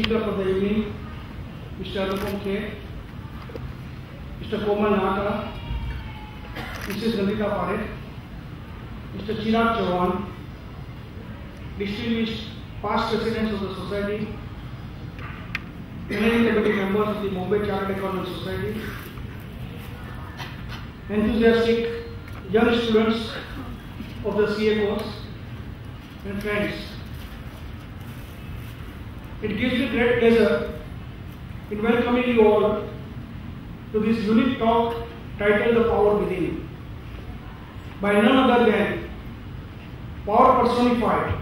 speaker for the evening, Mr. Anupam Kher, Mr. Komal Nata, Mrs. Nandita Parekh, Mr. Chirag Chauhan, distinguished past presidents of the society, managing committee members of the Bombay Chartered Accountants Society, enthusiastic young students of the CA course, and friends. It gives me great pleasure in welcoming you all to this unique talk titled The Power Within, by none other than Power Personified,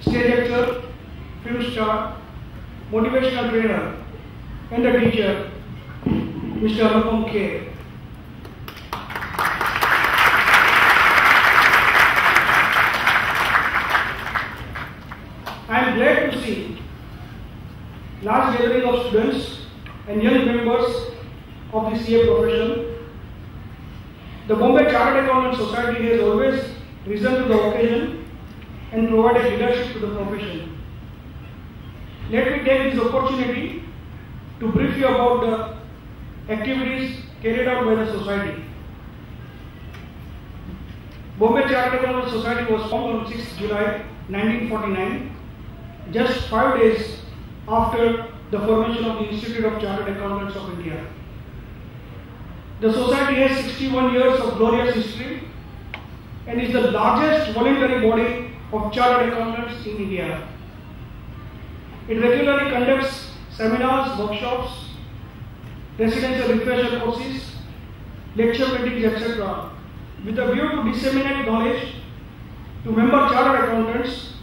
stage actor, film star, motivational trainer, and a teacher, Mr. Anupam Kher. I am glad to see large gathering of students and young members of the CA profession. The Bombay Chartered Accountants Society has always risen to the occasion and provided leadership to the profession. Let me take this opportunity to brief you about the activities carried out by the society. Bombay Chartered Accountants Society was formed on 6th July 1949, just 5 days after the formation of the Institute of Chartered Accountants of India. The society has 61 years of glorious history and is the largest voluntary body of chartered accountants in India. It regularly conducts seminars, workshops, residential refresher courses, lecture meetings, etc., with a view to disseminate knowledge to member chartered accountants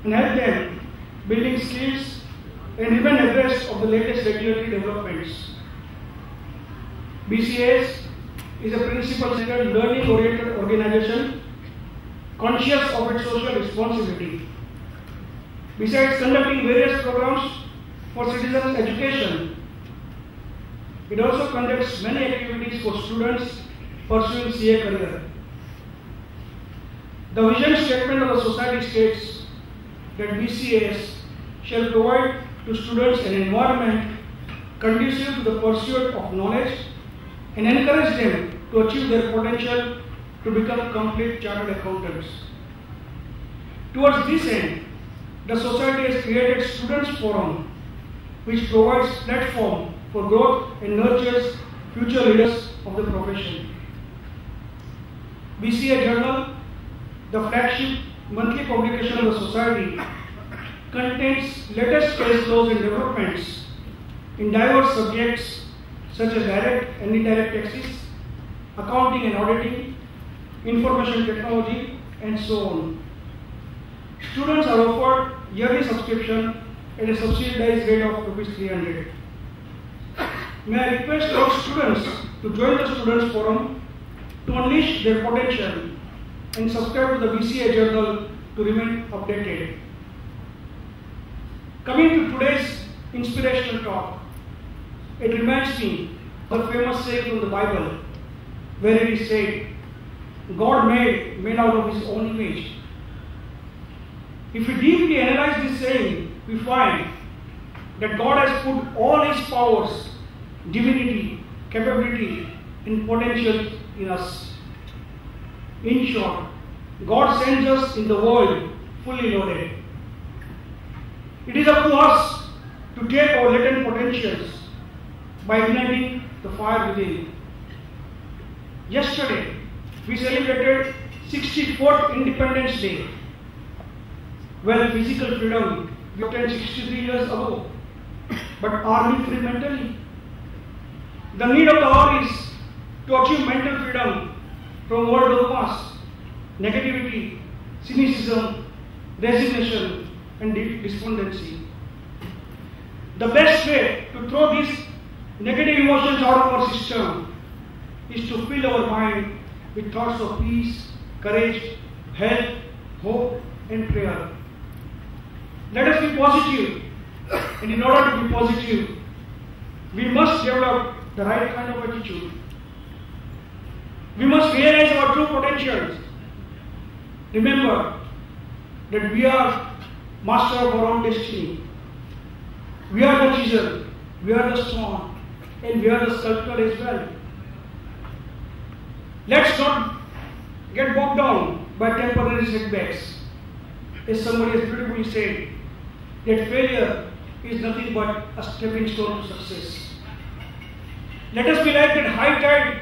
and help them building skills and remain abreast of the latest regulatory developments. BCAS is a principle-centered, learning-oriented organization conscious of its social responsibility. Besides conducting various programs for citizens' education, it also conducts many activities for students pursuing CA career. The vision statement of the society states that BCAS shall provide to students an environment conducive to the pursuit of knowledge and encourage them to achieve their potential to become complete chartered accountants. Towards this end, the society has created Students' Forum, which provides platform for growth and nurtures future leaders of the profession. BCA Journal, the flagship monthly publication of the society, contains latest case laws and developments in diverse subjects such as direct and indirect taxes, accounting and auditing, information technology, and so on. Students are offered yearly subscription at a subsidized rate of ₹300. May I request all students to join the Students' Forum to unleash their potential and subscribe to the BCA Journal to remain updated. Coming to today's inspirational talk, it reminds me of the famous saying from the Bible, where it is said, God made man out of his own image. If we deeply analyze this saying, we find that God has put all his powers, divinity, capability, and potential in us. In short, God sends us in the world fully loaded. It is up to us to take our latent potentials by igniting the fire within. Yesterday, we celebrated 64th Independence Day. Well, physical freedom we obtained 63 years ago, but are we free mentally? The need of the hour is to achieve mental freedom from world dogmas, negativity, cynicism, resignation, and despondency. The best way to throw these negative emotions out of our system is to fill our mind with thoughts of peace, courage, health, hope, and prayer. Let us be positive, and in order to be positive, we must develop the right kind of attitude. We must realize our true potentials. Remember that we are master of our own destiny. We are the chisel, we are the stone, and we are the sculptor as well. Let's not get bogged down by temporary setbacks. As somebody has beautifully said, that failure is nothing but a stepping stone to success. Let us be like that high tide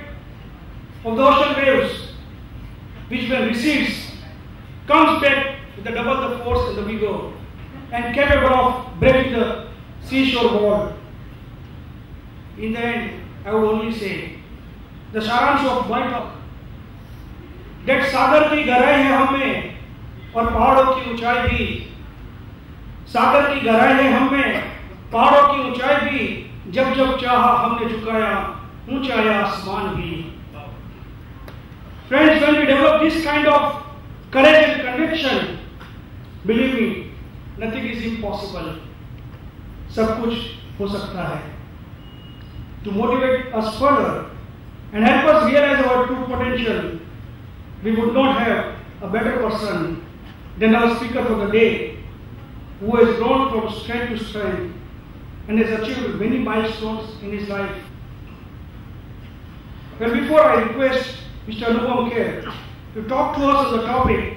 of the ocean waves, which when recedes, comes back with the double the force and the vigor, and capable of breaking the seashore wall. In the end, I would only say, the saransh of my talk, that सागर की गहराई है हम में और पहाड़ों की ऊंचाई भी, सागर की गहराई है हम में, पहाड़ों की ऊंचाई भी, जब जब चाहा हमने झुकाया ऊंचाया आसमान भी. Friends, when we develop this kind of courage and conviction, believe me, nothing is impossible. सब कुछ हो सकता है. To motivate us further and help us realize our true potential, we would not have a better person than our speaker for the day, who has grown from strength to strength and has achieved many milestones in his life. Well, before I request Mr. Anupam Kher to talk to us on the topic,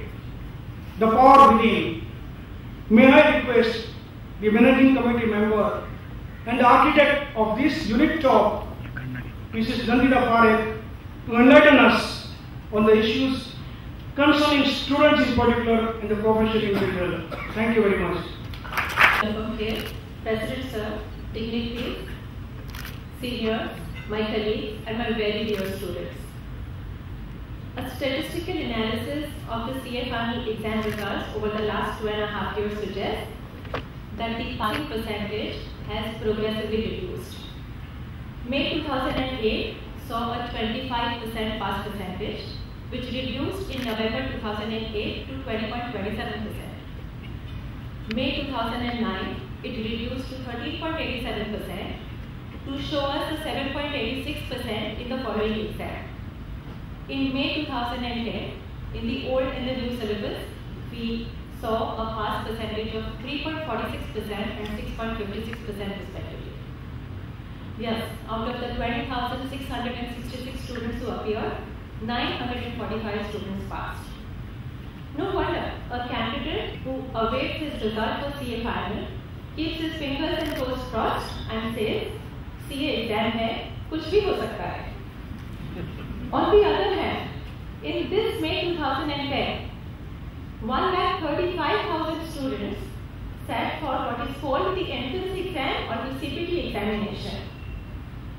the power within, may I request the managing committee member and the architect of this unit talk, Mrs. Nandita Parekh, to enlighten us on the issues concerning students in particular and the profession in general. Thank you very much. Anupam Kher, President Sir, dignitaries, seniors, my colleagues, and my very dear students. A statistical analysis of the CA final exam results over the last 2.5 years suggests that the passing percentage has progressively reduced. May 2008 saw a 25% pass percentage, which reduced in November 2008 to 20.27%. May 2009, it reduced to 13.87% to show us a 7.86% in the following exam. In May 2010, in the old and the new syllabus, we saw a pass percentage of 3.46% and 6.56% respectively. Yes, out of the 20,666 students who appeared, 945 students passed. No wonder a candidate who awaits his result for CA final keeps his fingers and toes crossed and says, CA exam hai, kuch bhi ho sakta hai. On the other hand, in this May 2010, 1,35,000 students sat for what is called the entrance exam or the CPT examination.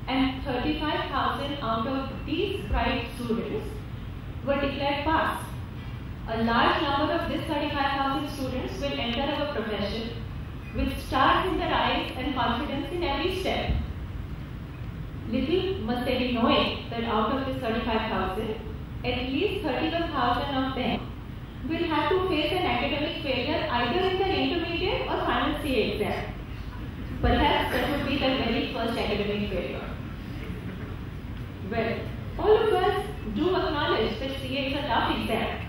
And 35,000 out of these bright students were declared pass. A large number of these 35,000 students will enter our profession with stars in their eyes and confidence in every step. Little must they be knowing that out of this 35,000, at least 31,000 of them will have to face an academic failure either in their intermediate or final CA exam. Perhaps that would be their very first academic failure. Well, all of us do acknowledge that CA is a tough exam.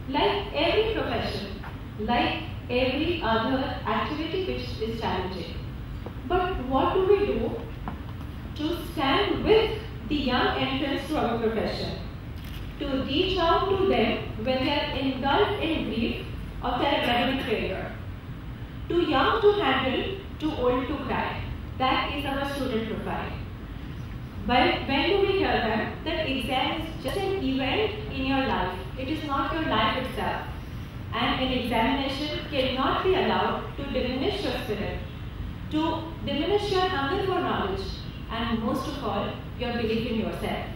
Like every profession, like every other activity which is challenging. But what do we do to stand with the young entrants to our profession? To reach out to them when they are engulfed in grief of their academic failure. Too young to handle, too old to cry. That is our student profile. But when do we tell them that exam is just an event in your life? It is not your life itself. And an examination cannot be allowed to diminish your spirit, to diminish your hunger for knowledge, and most of all, your belief in yourself.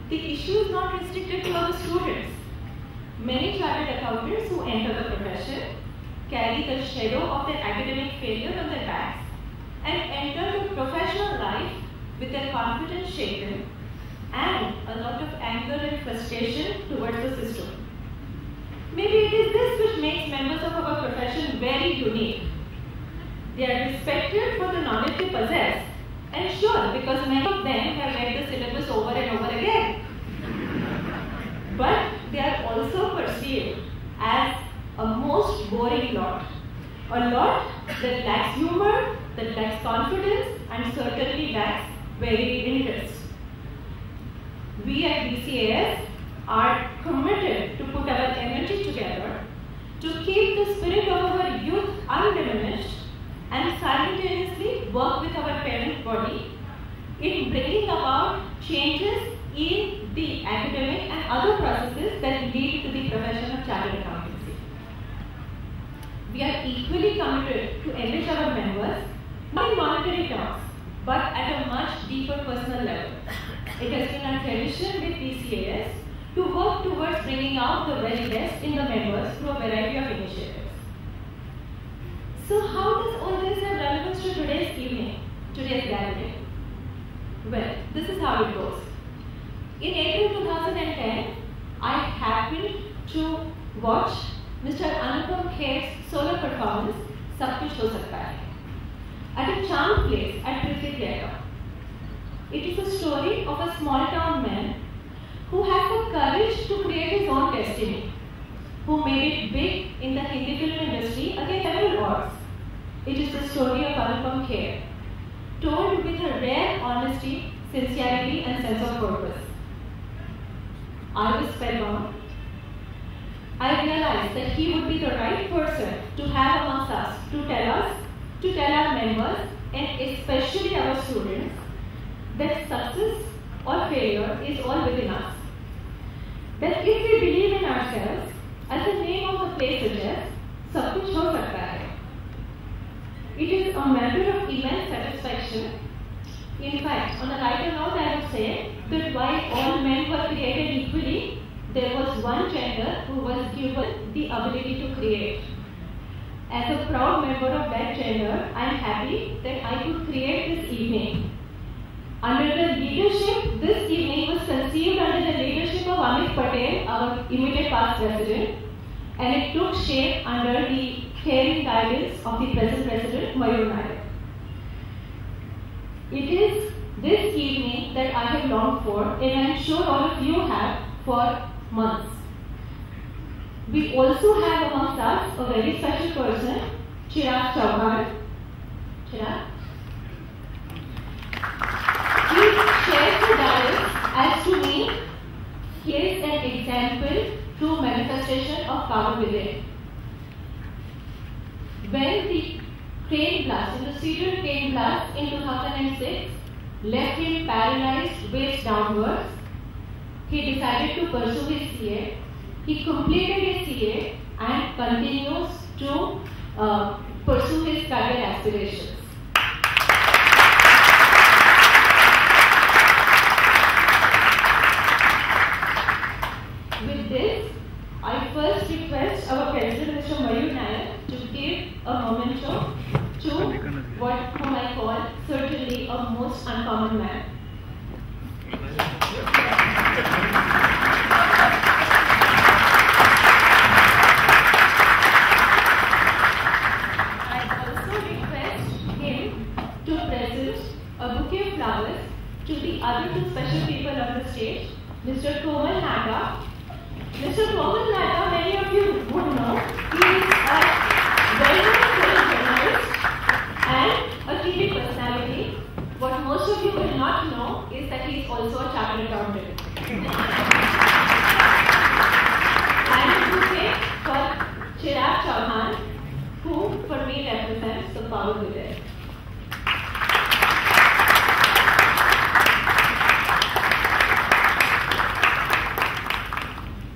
The issue is not restricted to our students. Many chartered accountants who enter the profession carry the shadow of their academic failure on their backs and enter the professional life with their confidence shaken and a lot of anger and frustration towards the system. Maybe it is this which makes members of our profession very unique. They are respected for the knowledge they possess, and sure, because many of them have read the syllabus over and over again. But they are also perceived as a most boring lot, A lot that lacks humor, that lacks confidence, and certainly lacks varied interest. We at BCAS are committed to put our energy together to keep the spirit of our youth undiminished and simultaneously work with our parent body in bringing about changes in the academic and other processes that lead to the profession of chartered accountancy. We are equally committed to enrich our members, not in monetary terms, but at a much deeper personal level. It has been our tradition with BCAS to work towards bringing out the very best in the members through a variety of initiatives. So how does all this have relevance to today's evening, today's gathering? Well, this is how it goes. In April 2010, I happened to watch Mr. Anupam Kher's solo performance, Sab Kuch Ho Sakta Hai, at a charmed place at Prithvi Theatre. It is a story of a small town man who had the courage to create his own destiny, who made it big in the Hindi film industry against several odds. It is the story of Anupam Kher, told with a rare honesty, sincerity, and sense of purpose. I was spellbound. I realized that he would be the right person to have amongst us, to tell our members, and especially our students, that success or failure is all within us. That if we believe in ourselves, as the name of the play suggests, sab kuch ho sakta hai. It is a matter of immense satisfaction. In fact, on a lighter note, I would say that while all men were created equally, there was one gender who was given the ability to create. As a proud member of that gender, I am happy that I could create this evening. Under the leadership, this evening was conceived under the leadership of Amit Patel, our immediate past president, and it took shape under the caring guidance of the present president, Mayur Nayak. It is this evening that I have longed for, and I am sure all of you have, for months. We also have amongst us a very special person, Chirag Chauhan. Chirag? He shares the dais as to me, he is an example to manifestation of power within. When the train blast, the serial train blast in 2006 left him paralyzed waist downwards, he decided to pursue his CA. He completed his CA and continues to pursue his career aspirations. With this, I first request our President, Mr. Mayur Nayak, to give a memento to whom I call certainly a most uncommon man. I also request him to present a bouquet of flowers to the other two special people on the stage, Mr. Komal Naga. Mr. Komal Naga, many of you would know, he is a well-known journalist and a TV personality. What most of you will not know is that he is also a chartered accountant. And a bouquet for Chirag Chauhan, who for me represents the power within.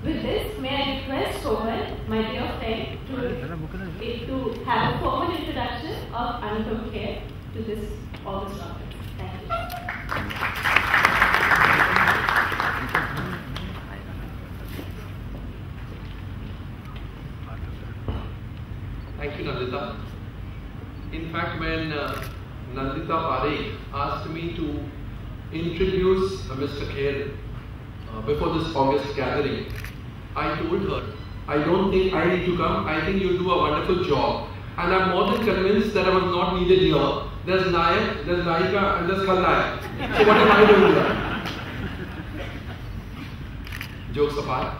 With this, may I request Komal, my dear friend, to have a formal introduction of Anupam Kher to this August conference. Thank you. Thank you, Nandita. In fact, when Nandita Parekh asked me to introduce Mr. Kher before this August gathering, I told her, I don't think I need to come. I think you do a wonderful job. And I'm more than convinced that I was not needed here. There's Nayak, there's Naika, and there's Khalnayak. So what am I doing here? Jokes apart,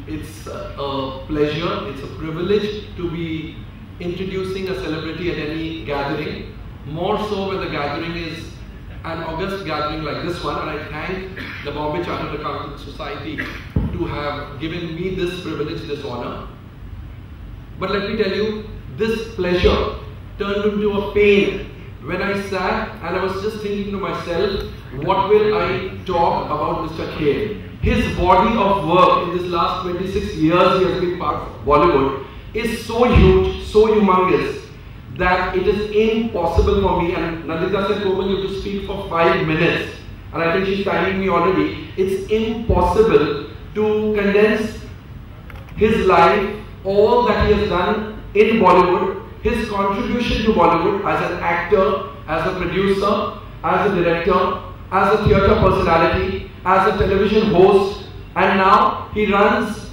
it's a pleasure, it's a privilege to be introducing a celebrity at any gathering, more so when the gathering is an august gathering like this one, and I thank the Bombay Chartered Accountants Society to have given me this privilege, this honor. But let me tell you, this pleasure turned into a pain when I sat and I was just thinking to myself, what will I talk about Mr. Kher? His body of work in this last 26 years he has been part of Bollywood is so huge, so humongous, that it is impossible for me, and Nandita said, Komal, you have to speak for 5 minutes, and I think she's timing me already. It's impossible to condense his life, all that he has done in Bollywood, his contribution to Bollywood as an actor, as a producer, as a director, as a theatre personality, as a television host, and now he runs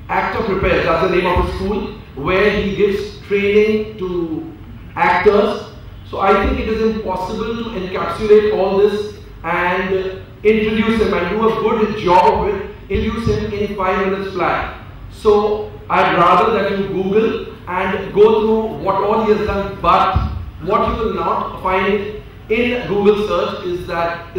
Actor Prepares, that's the name of his school, where he gives training to actors. So I think it is impossible to encapsulate all this and introduce him and do a good job of it, introduce him in 5 minutes flat. So I'd rather that you Google and go through what all he has done, but what you will not find in Google search is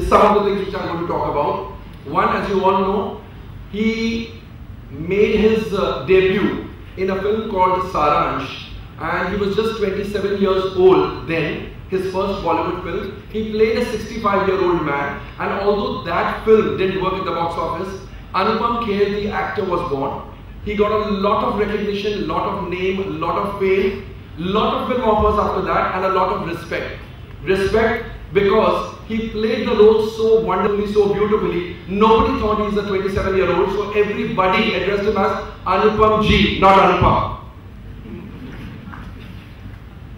some of the things which I'm going to talk about. One, as you all know, he made his debut in a film called Saransh, and he was just 27 years old then, his first Bollywood film. He played a 65-year-old man, and although that film didn't work at the box office, Anupam Kher, the actor, was born. He got a lot of recognition, a lot of name, a lot of fame, a lot of film offers after that, and a lot of respect. Respect because he played the role so wonderfully, so beautifully. Nobody thought he's a 27-year-old, so everybody addressed him as Anupam Ji, not Anupam.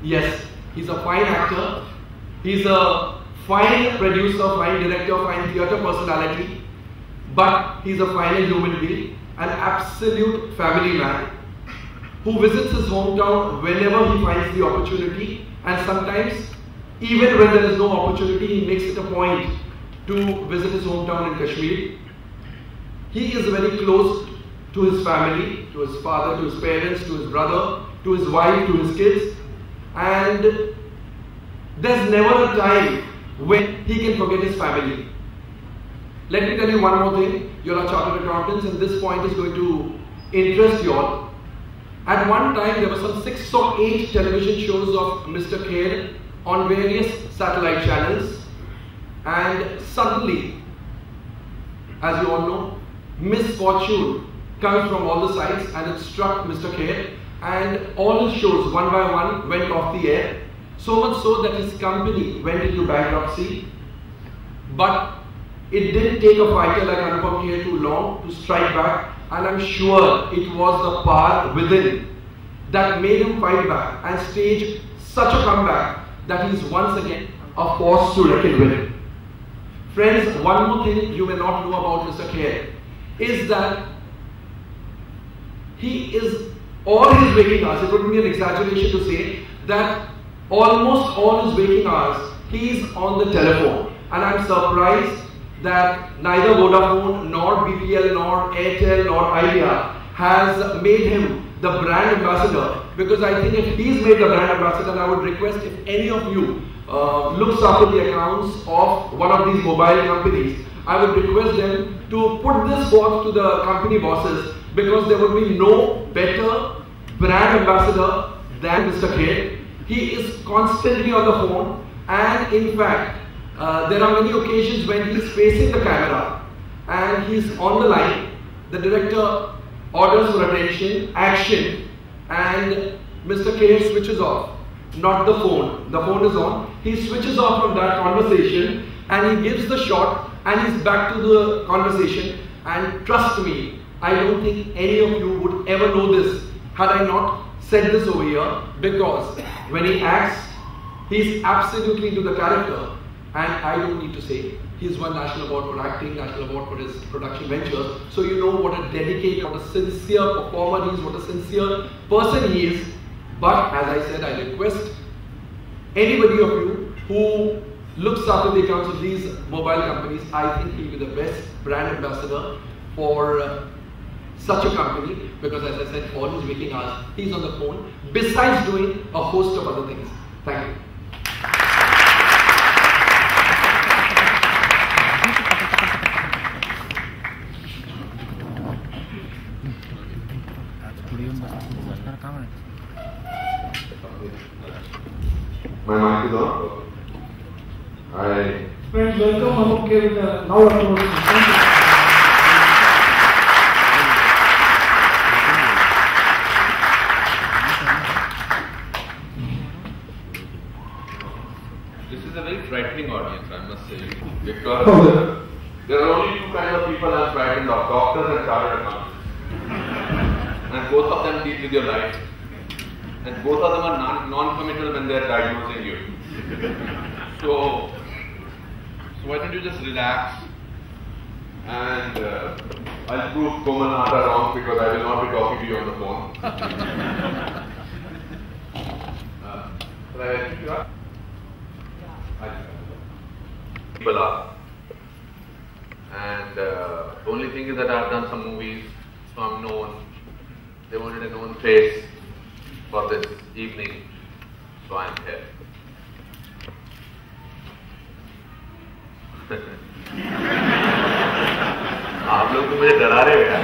Yes, he's a fine actor, he's a fine producer, fine director, fine theatre personality, but he's a fine human being, an absolute family man who visits his hometown whenever he finds the opportunity, and sometimes even when there is no opportunity, he makes it a point to visit his hometown in Kashmir. He is very close to his family, to his father, to his parents, to his brother, to his wife, to his kids, and there's never a time when he can forget his family. Let me tell you one more thing. You're a chartered accountants, and this point is going to interest you all. At one time, there were some 6 or 8 television shows of Mr. Kher on various satellite channels, and suddenly, as you all know, misfortune comes from all the sides, and it struck Mr. Kher, and all his shows one by one went off the air, so much so that his company went into bankruptcy. But it didn't take a fighter like Anupam Kher too long to strike back, and I'm sure it was the power within that made him fight back and stage such a comeback that he's once again a force to reckon with. Friends, one more thing you may not know about Mr. Kher is that he is all his waking hours, it wouldn't be an exaggeration to say that almost all his waking hours he is on the telephone, and I'm surprised that neither Vodafone nor BPL nor Airtel nor Idea has made him the brand ambassador, because I think if he's made the brand ambassador, I would request if any of you looks after the accounts of one of these mobile companies, I would request them to put this forth to the company bosses, because there would be no better brand ambassador than Mr. Kher. He is constantly on the phone, and in fact, there are many occasions when he's facing the camera and he's on the line. The director orders for attention, action, and Mr. Kher switches off. Not the phone. The phone is on. He switches off from that conversation and he gives the shot and he's back to the conversation. And trust me, I don't think any of you would ever know this had I not said this over here, because when he acts, he's absolutely into the character. And I don't need to say, he's won National Award for acting, National Award for his production ventures. So you know what a dedicated, what a sincere performer he is, what a sincere person he is. But as I said, I request anybody of you who looks after the accounts of these mobile companies, I think he'll be the best brand ambassador for such a company, because as I said, all his waking hours, he's on the phone, besides doing a host of other things. Thank you. My mic is on. Friends, welcome Anupam Kher with a loud applause. Thank you. This is a very frightening audience, I must say, because there are only two kinds of people I'm frightened of: doctors and chartered accountants. And both of them deal with your life. And both of them are non-committal when they are diagnosing you. So why don't you just relax, and I'll prove Komal Nata wrong, because I will not be talking to you on the phone. Shall I keep you up? People are. And the only thing is that I've done some movies, so I'm known. They wanted a known face for this evening, so I'm here. आप लोग तो मुझे डरा रहे हो यार।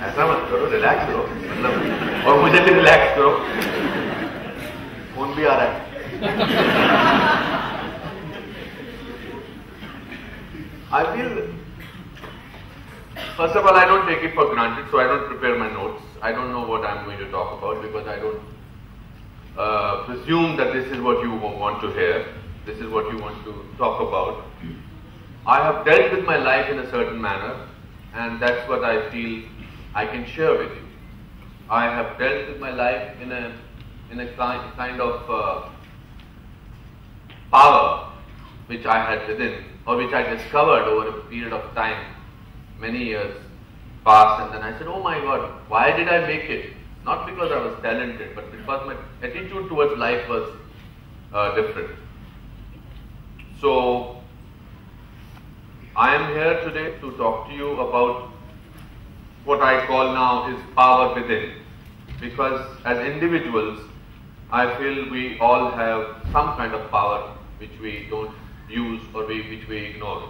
ऐसा मत करो, रिलैक्स करो, मतलब, और मुझे भी रिलैक्स करो। फोन भी आ रहा है। I feel, first of all, I don't take it for granted, so I don't prepare my notes. I don't know what I'm going to talk about, because I don't presume that this is what you want to hear, this is what you want to talk about. I have dealt with my life in a certain manner, and that's what I feel I can share with you. I have dealt with my life in a kind of power which I had within, or which I discovered over a period of time, many years passed, and then I said, oh my God, why did I make it? Not because I was talented, but because my attitude towards life was different. So, I am here today to talk to you about what I call now is power within. Because as individuals, I feel we all have some kind of power which we don't use, or which we ignore.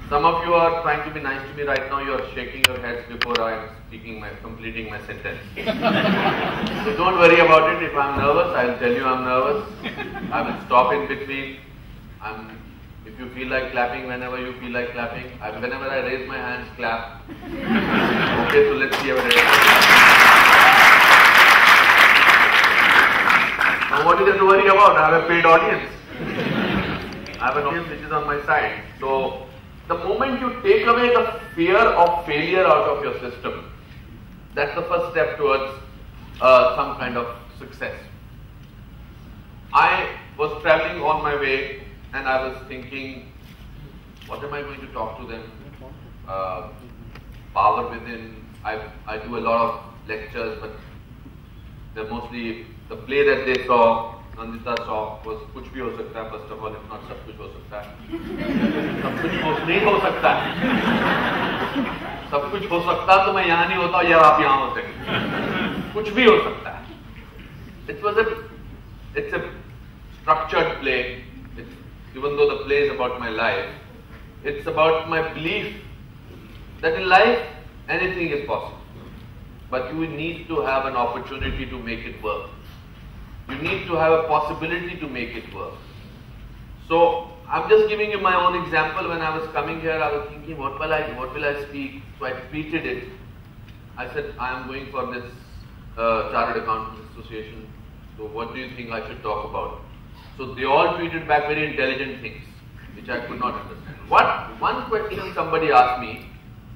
Some of you are trying to be nice to me right now. You are shaking your heads before I am completing my sentence. So don't worry about it. If I am nervous, I will tell you I am nervous. I will stop in between. If you feel like clapping, whenever you feel like clapping, whenever I raise my hands, clap. Okay, so let's see how it is. Now what is there to worry about? I have a paid audience. I have an audience which is on my side. So the moment you take away the fear of failure out of your system, that's the first step towards some kind of success. I was traveling on my way, and I was thinking, what am I going to talk to them? Power within. I do a lot of lectures, but they're mostly the play that they saw, Nandita saw, was कुछ भी हो सकता है. First of all, it's not सब कुछ हो सकता है. सब कुछ नहीं हो सकता है. सब कुछ हो सकता तो मैं यहाँ नहीं होता या आप यहाँ होते. कुछ भी हो सकता है. It's a structured play. Even though the play is about my life, it's about my belief that in life anything is possible. But you need to have an opportunity to make it work. You need to have a possibility to make it work. So I'm just giving you my own example. When I was coming here, I was thinking, what will I speak? So I tweeted it. I said, I am going for this Chartered Accountants Association. So what do you think I should talk about? So they all tweeted back very intelligent things, which I could not understand. One question somebody asked me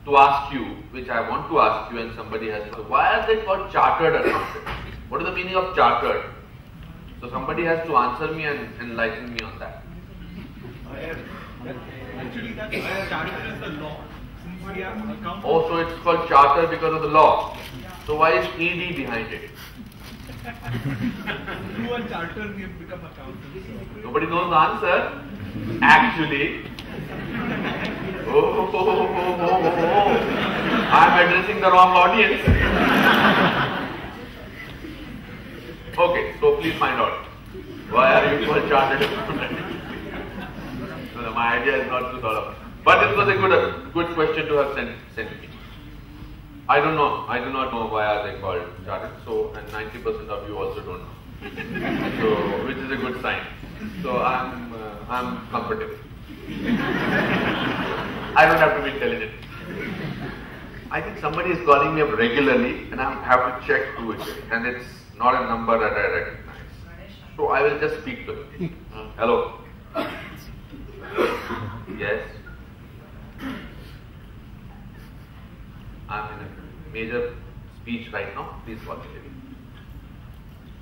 to ask you, which I want to ask you, and somebody has said, why are they called chartered accountants? What is the meaning of chartered? So somebody has to answer me and enlighten me on that. Actually, that's charter is the law. Since we have account. Oh, so it's called charter because of the law. So why is ED behind it? Through a charter, we have become accountants. Nobody knows the answer. Actually, I'm addressing the wrong audience. Okay, so please find out. Why are you called chartered accountant? So my idea is not to solve. But it was a good question to have sent me. I don't know. I do not know why are they called chartered. So, and 90% of you also don't know. So, which is a good sign. So I'm comfortable. I don't have to be intelligent. I think somebody is calling me up regularly, and I have to check who it is, and it's not a number that I recognize. So I will just speak to him. Hello. Yes. I'm in a major speech right now. Please watch it.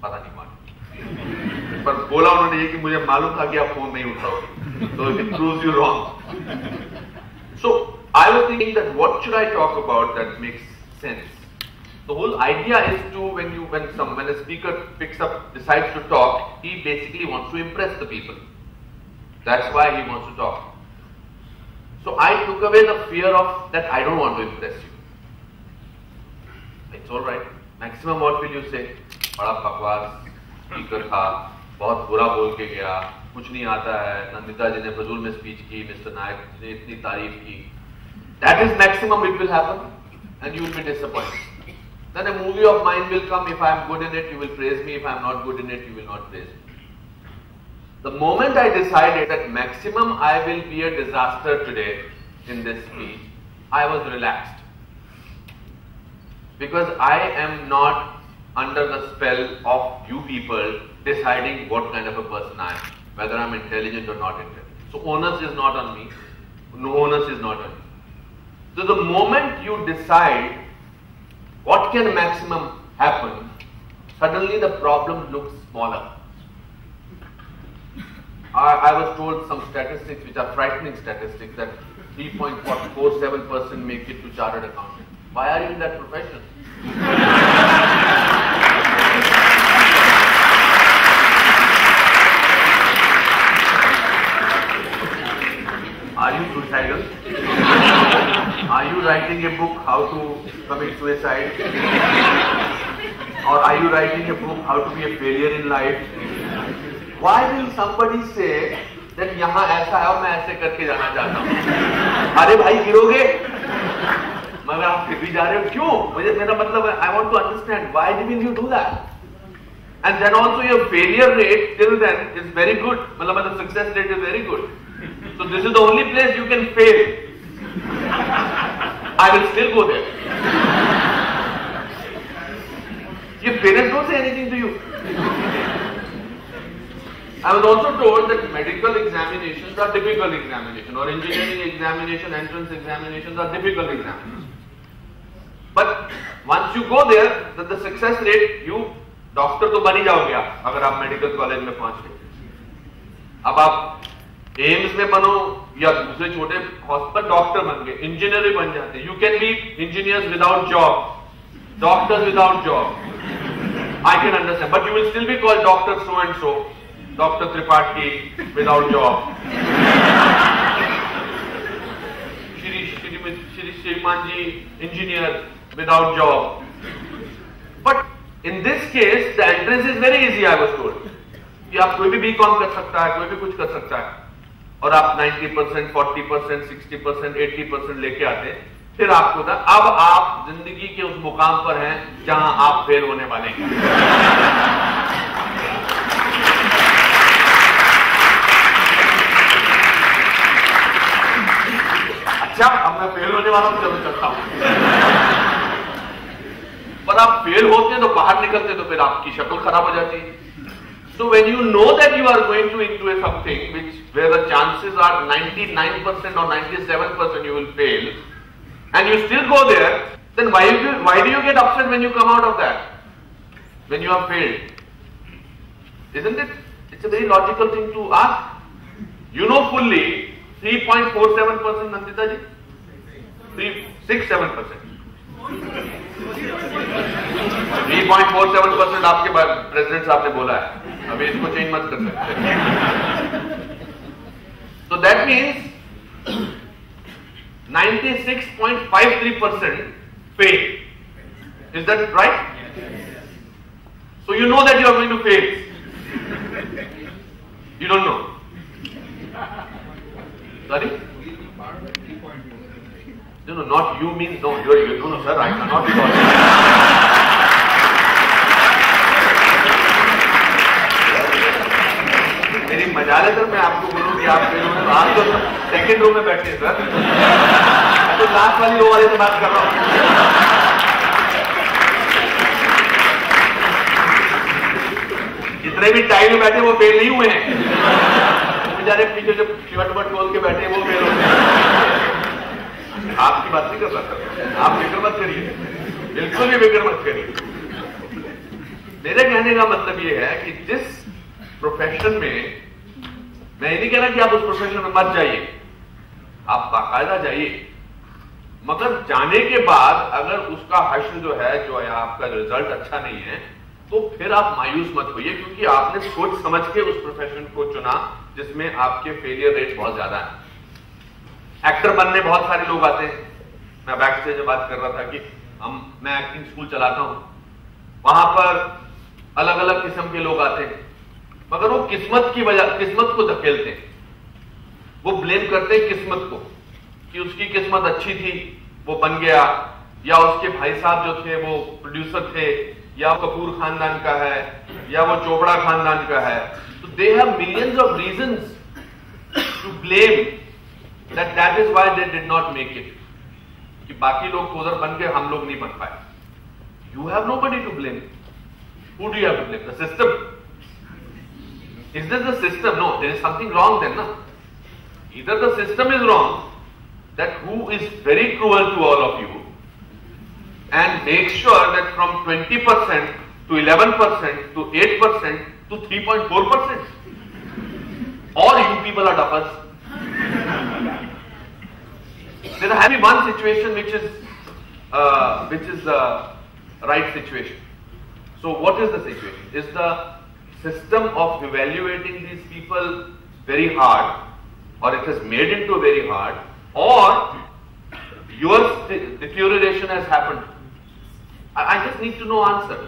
पता नहीं मालूम. पर बोला उन्होंने ये कि मुझे मालूम था कि आप फोन नहीं उठाओगे. So it proves you wrong. So I was thinking that what should I talk about that makes sense. The whole idea is to when a speaker decides to talk, he basically wants to impress the people. That's why he wants to talk. So I took away the fear of that I don't want to impress you. It's all right. Maximum what will you say? बड़ा बकवास speaker था, बहुत बुरा बोल के गया, कुछ नहीं आता है, नंदिता जी ने फजूल में स्पीच की, मिस्टर नायक ने इतनी तारीफ की. That is maximum it will happen, and you will be disappointed. Then a movie of mine will come. If I am good in it, you will praise me. If I am not good in it, you will not praise me. The moment I decided that maximum I will be a disaster today in this speech, I was relaxed. Because I am not under the spell of you people deciding what kind of a person I am, whether I am intelligent or not intelligent. So onus is not on me. No onus is not on you. So the moment you decide what can maximum happen, suddenly the problem looks smaller. I was told some statistics which are frightening statistics that 3.47% make it to chartered accountant. Why are you in that profession? Are you suicidal? Are you writing a book how to commit suicide? Or are you writing a book how to be a failure in life? Why will somebody say that यहाँ ऐसा है और मैं ऐसे करके जाना चाहता हूँ? अरे भाई गिरोगे? मगर आप फिर भी जा रहे हो क्यों? मुझे मेरा मतलब है I want to understand why will you do that? And then also your failure rate till then is very good. मतलब the success rate is very good. So this is the only place you can fail. I will still go there. Your parents don't say anything to you. I was also told that medical examinations are difficult examinations, or engineering examination, entrance examinations are difficult examinations. But once you go there, the success rate, you doctor तो बन ही जाओगे आप अगर आप medical college में पहुंच गए. अब आप एम्स में बनो या दूसरे छोटे हॉस्पिटल डॉक्टर बन गए, इंजीनियर भी बन जाते. You can be engineers without job, doctors without job. I can understand, but you will still be called doctor so and so, doctor Tripathi without job, Shri श्रीमान जी engineer without job. But in this case, the entrance is very easy. I was told कि आप कोई भी B.Com कर सकता है, कोई भी कुछ कर सकता है, और आप 90%, 40%, 60%, 80% लेके आते हैं. फिर आपको था अब आप जिंदगी के उस मुकाम पर हैं जहां आप फेल होने वाले हैं. अच्छा, अब मैं फेल होने वाला हूं, चलो चलता हूं. पर आप फेल होते तो बाहर निकलते तो फिर आपकी शक्ल खराब हो जाती है. So when you know that you are going to into something where the chances are 99% or 97% you will fail, and you still go there, then why do you get upset when you come out of that? When you have failed, isn't it? It's a very logical thing to ask. You know fully 3.47% Nandita ji, 3.67%. 3.47% आपके president साहब ने बोला है. अभी इसको change मत कर सकते. So that means 96.53% fail. Is that right? So you know that you are going to fail. You don't know. Sorry? No, not you means no. You no, sir. I cannot be मेरी मजाल है sir, मैं आपको बोलूं कि आप तो second row में बैठे हैं सर, मैं तो लास्ट वाली रो वाले से बात कर रहा हूं। जितने भी टाइम में बैठे वो फेल नहीं हुए हैं, बेचारे पीछे जो शर्ट बट खोल के बैठे वो फेल हो गए। आपकी बात नहीं कर रहा, आप फिक्र मत करिए, बिल्कुल भी फिक्र मत करिए। मेरे कहने का मतलब ये है कि जिस प्रोफेशन में, मैं ये नहीं कह रहा कि आप उस प्रोफेशन में मत जाइए, आप बाकायदा जाइए, मगर जाने के बाद अगर उसका हश्र जो है, जो है आपका रिजल्ट अच्छा नहीं है, तो फिर आप मायूस मत होइए, क्योंकि आपने सोच समझ के उस प्रोफेशन को चुना जिसमें आपके फेलियर रेट बहुत ज्यादा है। एक्टर बनने बहुत सारे लोग आते हैं। मैं बैक स्टेज में बात कर रहा था कि मैं एक्टिंग स्कूल चलाता हूं, वहां पर अलग अलग किस्म के लोग आते हैं, मगर वो किस्मत की वजह, किस्मत को धकेलते हैं, वो ब्लेम करते हैं किस्मत को कि उसकी किस्मत अच्छी थी वो बन गया, या उसके भाई साहब जो थे वो प्रोड्यूसर थे, या कपूर खानदान का है, या वो चोपड़ा खानदान का है। तो they have millions of reasons to blame that is why they did not make it, कि बाकी लोग तो उधर बन के हम लोग नहीं बन पाए। You have nobody to blame. Who do you have to blame? The system. Is this the system? No, there is something wrong then, no? Either the system is wrong, that who is very cruel to all of you, and makes sure that from 20% to 11% to 8% to 3.4%, all you people are duffers. There has been one situation which is the right situation. So what is the situation? Is the system of evaluating these people very hard, or it has made it to very hard, or your deterioration has happened? I just need to know answer.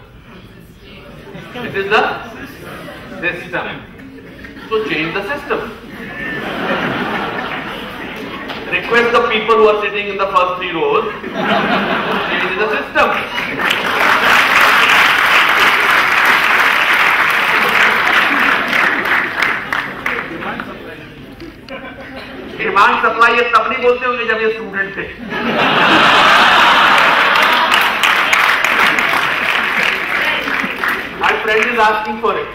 It is the system. So change the system. Request the people who are sitting in the first 3 rows to change the system. Demand supply ये तब नहीं बोलते होंगे जब ये student थे। My friend is asking for it.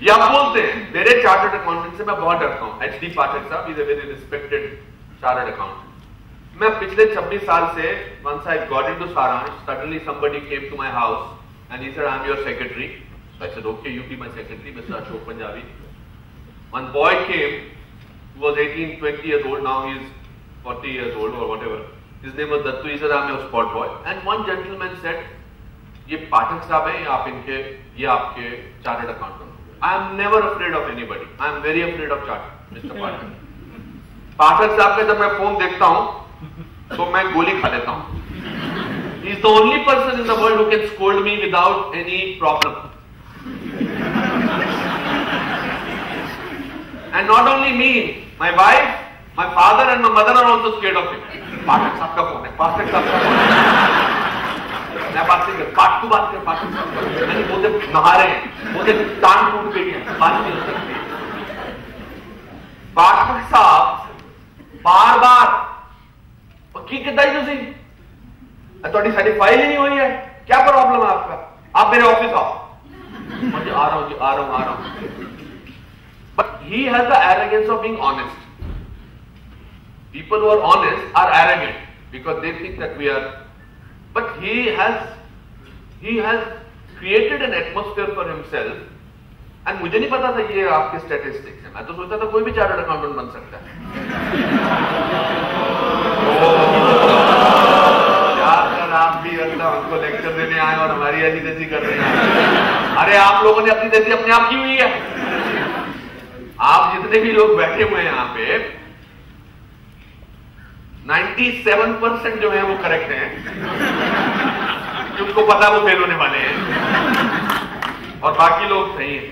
ये आप बोलते हैं। मेरे चार्टर्ड अकाउंटेंट से मैं बहुत डरता हूँ। HD पाठक साहब is a very respected chartered accountant. मैं पिछले 26 साल से once I got into Saransh, suddenly somebody came to my house and he said, "I'm your secretary." So I said, "Okay, you be my secretary, Mr. Ashok Punjabi." One boy came who was 18, 20 years old, now he is 40 years old or whatever. His name was Dattu. He said, "I'm your spot boy." And one gentleman said, "ये पाठक साहब हैं, ये आपके chartered accountant." I am never afraid of anybody. I am very afraid of Chartered, Mr. Pathak. पाठक साहब का जब मैं phone देखता हूं तो मैं गोली खा लेता हूं. He is the only person in the world who can scold me without any problem. And not only me, my wife, my father and my mother are also scared of him. पाठक साहब का phone है, पाठक साहब का phone है. मैं बात नहीं कर, पाठ को बात कर, पाठक साहब का. मैंने बोलते नहा रहे हैं, बोलते टांग टूट गई है, बात नहीं हो सकती. पाठक साहब बार बार की किताई तुसी थोड़ी सारी फाइल ही नहीं हुई है, क्या प्रॉब्लम है आपका, आप मेरे ऑफिस आओ. मुझे आ रहा हूं जी, आ रहा हूं. But he has the arrogance of being honest. People who are honest are arrogant because they think that we are. But he has created an atmosphere for himself. And मुझे नहीं पता था ये आपके स्टैटिस्टिक्स है. मैं तो सोचता था कोई भी चार्टर्ड अकाउंटेंट बन सकता है. यार आप भी मतलब हमको लेक्चर देने आए और हमारी ऐसी तैसी कर रहे हैं. अरे आप लोगों ने अपनी तैसी अपने आप की हुई है. आप जितने भी लोग बैठे हुए हैं यहाँ पे 97% जो है वो करेक्ट हैं, उनको पता वो फेल होने वाले हैं और बाकी लोग सही हैं.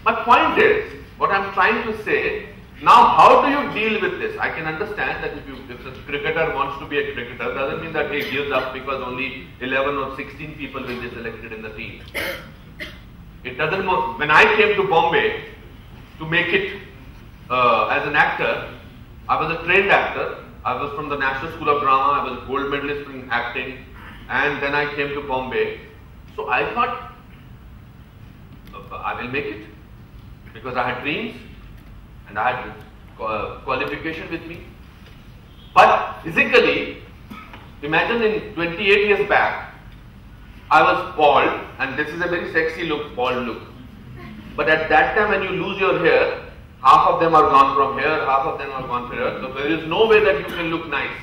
My point is, what I'm trying to say, now how do you deal with this? I can understand that if a cricketer wants to be a cricketer, doesn't mean that he gives up because only 11 or 16 people will be selected in the team. It doesn't. When I came to Bombay to make it as an actor, I was a trained actor. I was from the National School of Drama. I was a gold medalist in acting, and then I came to Bombay. So I thought I will make it because I had dreams and I had qualification with me. But physically, imagine in 28 years back, I was bald, and this is a very sexy look, bald look. But at that time, when you lose your hair, half of them are gone from here, half of them are gone from here. So there is no way that you can look nice.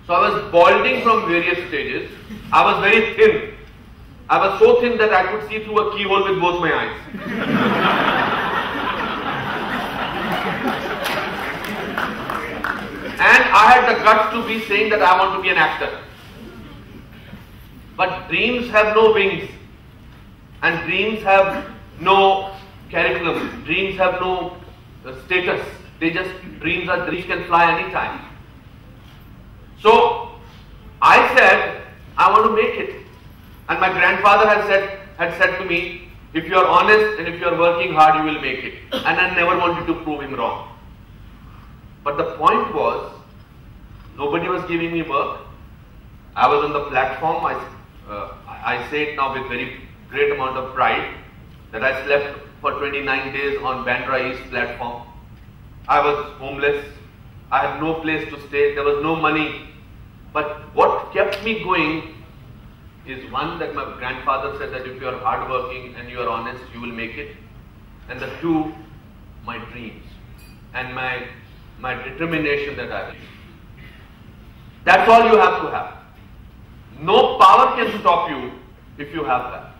So I was balding from various stages. I was very thin. I was so thin that I could see through a keyhole with both my eyes. And I had the guts to be saying that I want to be an actor. But dreams have no wings. And dreams have no curriculum. Dreams have no status. Dreams can fly anytime. So I said, I want to make it. And my grandfather had said to me, if you are honest and if you are working hard, you will make it. And I never wanted to prove him wrong. But the point was, nobody was giving me work. I was on the platform. I say it now with very great amount of pride that I slept for 29 days on Bandra East platform. I was homeless. I had no place to stay. There was no money. But what kept me going is one, that my grandfather said that if you are hardworking and you are honest, you will make it. And the two, my dreams and my determination that I will. That's all you have to have. No power can stop you if you have that.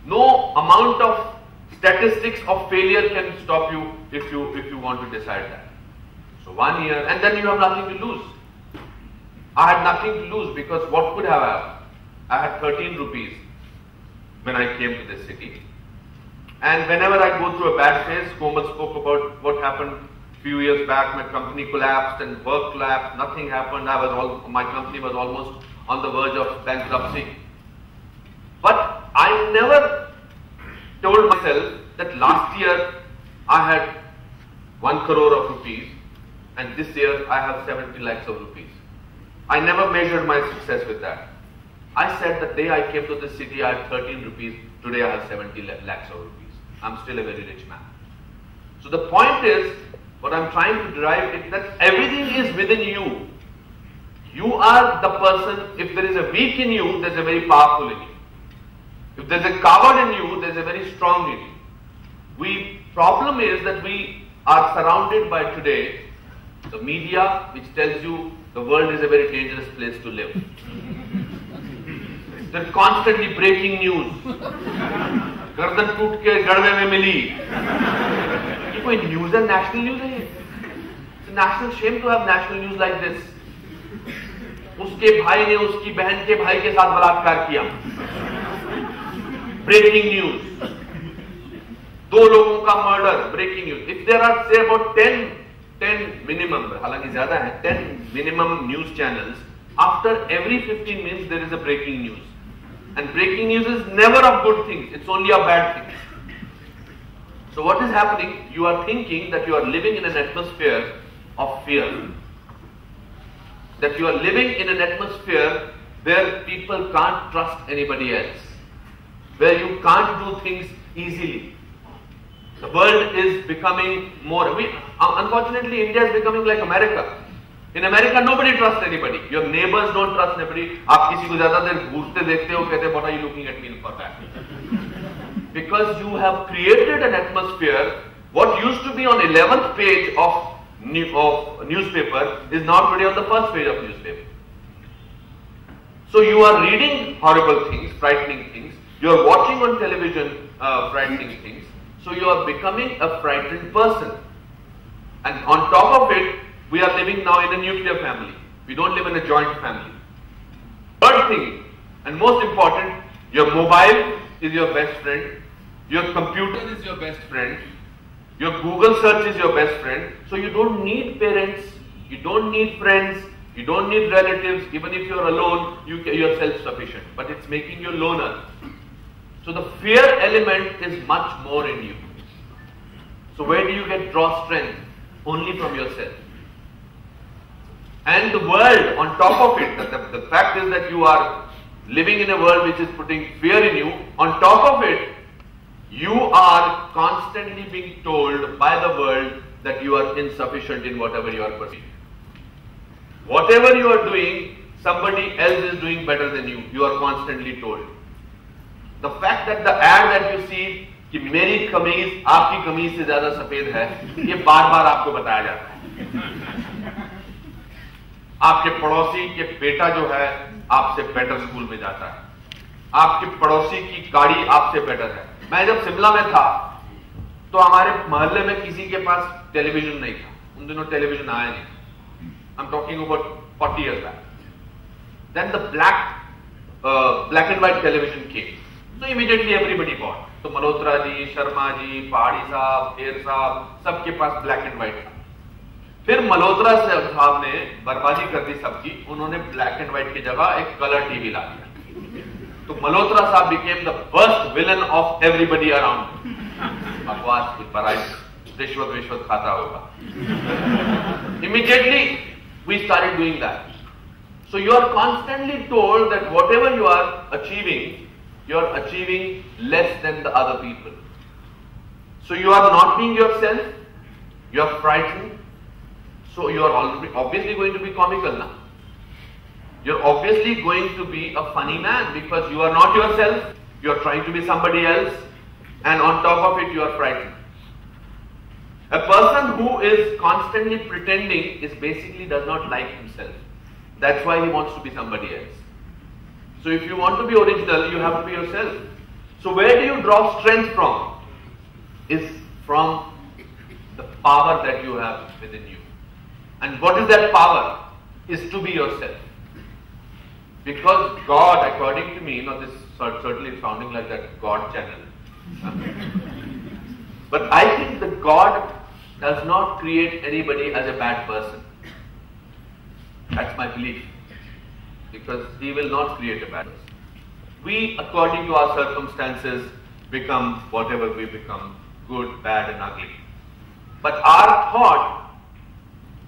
No amount of statistics of failure can stop you if you want to decide that. So 1 year, and then you have nothing to lose. I had nothing to lose because what could have happened? I had 13 rupees when I came to this city. And whenever I go through a bad phase, Komal spoke about what happened a few years back. My company collapsed and work collapsed. Nothing happened. My company was almost on the verge of bankruptcy. But I never told myself that last year I had 1 crore of rupees and this year I have 70 lakhs of rupees. I never measured my success with that. I said the day I came to this city I had 13 rupees, today I have 70 lakhs of rupees. I'm still a very rich man. So the point is, what I'm trying to derive is that everything is within you. You are the person. If there is a weak in you, there's a very powerful in you. If there's a coward in you, there's a very strong in you. Problem is that we are surrounded by today the media which tells you the world is a very dangerous place to live. They're constantly breaking news. गर्दन टूट के गड़वे में मिली. ये कोई news है? National news है ये? It's a national shame to have national news like this. उसके भाई ने उसकी बहन के भाई के साथ बलात्कार किया. Breaking news. 2 लोगों का murder. Breaking news. If there are say about 10 minimum, हालांकि ज्यादा है, 10 minimum news channels, after every 15 minutes there is a breaking news. And breaking news is never of good things, it's only of bad things. So what is happening? You are thinking that you are living in an atmosphere of fear. That you are living in an atmosphere where people can't trust anybody else. Where you can't do things easily. The world is becoming more... unfortunately, India is becoming like America. In America, nobody trusts anybody. Your neighbors don't trust anybody. आप किसी को ज़्यादा देर घूरते देखते हो, कहते what are you looking at me for that? Because you have created an atmosphere. What used to be on 11th page of newspaper is now today on the first page of newspaper. So you are reading horrible things, frightening things. You are watching on television frightening things. So you are becoming a frightened person. And on top of it, we are living now in a nuclear family. We don't live in a joint family. Third thing, and most important, your mobile is your best friend, your computer is your best friend, your Google search is your best friend. So you don't need parents, you don't need friends, you don't need relatives. Even if you're alone, you're self-sufficient. But it's making you loner. So the fear element is much more in you. So where do you draw strength? Only from yourself. And the world on top of it, the fact is that you are living in a world which is putting fear in you. On top of it, you are constantly being told by the world that you are insufficient in whatever you are pursuing. Whatever you are doing, somebody else is doing better than you. You are constantly told. The fact that the ad that you see कि मेरी कमीज आपकी कमीज से ज्यादा सफेद है, ये बार बार आपको बताया जाता है. आपके पड़ोसी के बेटा जो है आपसे बेटर स्कूल में जाता है, आपके पड़ोसी की गाड़ी आपसे बेटर है. मैं जब शिमला में था तो हमारे मोहल्ले में किसी के पास टेलीविजन नहीं था. उन दिनों टेलीविजन आया नहीं. I'm talking about 40 years back. Then the black and white television came. So immediately everybody bought. तो मल्होत्रा जी, शर्मा जी, पहाड़ी साहब, खेर साहब, सबके पास ब्लैक एंड व्हाइट था. फिर मल्होत्रा साहब ने बर्बादी कर दी सबकी. उन्होंने ब्लैक एंड व्हाइट की जगह एक कलर टीवी ला दिया. तो मल्होत्रा साहब became the worst villain of everybody around. बकवास रिश्वत खाता होगा. Immediately we started doing that. So you are constantly told that whatever you are achieving less than the other people. So you are not being yourself, you are frightened, so you are obviously going to be comical now. You are obviously going to be a funny man because you are not yourself, you are trying to be somebody else, and on top of it you are frightened. A person who is constantly pretending is basically does not like himself. That's why he wants to be somebody else. So if you want to be original, you have to be yourself. So where do you draw strength from? Is from the power that you have within you. And what is that power? Is to be yourself. Because God, according to me, this certainly is sounding like that God channel. But I think that God does not create anybody as a bad person. That's my belief. Because He will not create a bad person. We, according to our circumstances, become whatever we become, good, bad and ugly. But our thought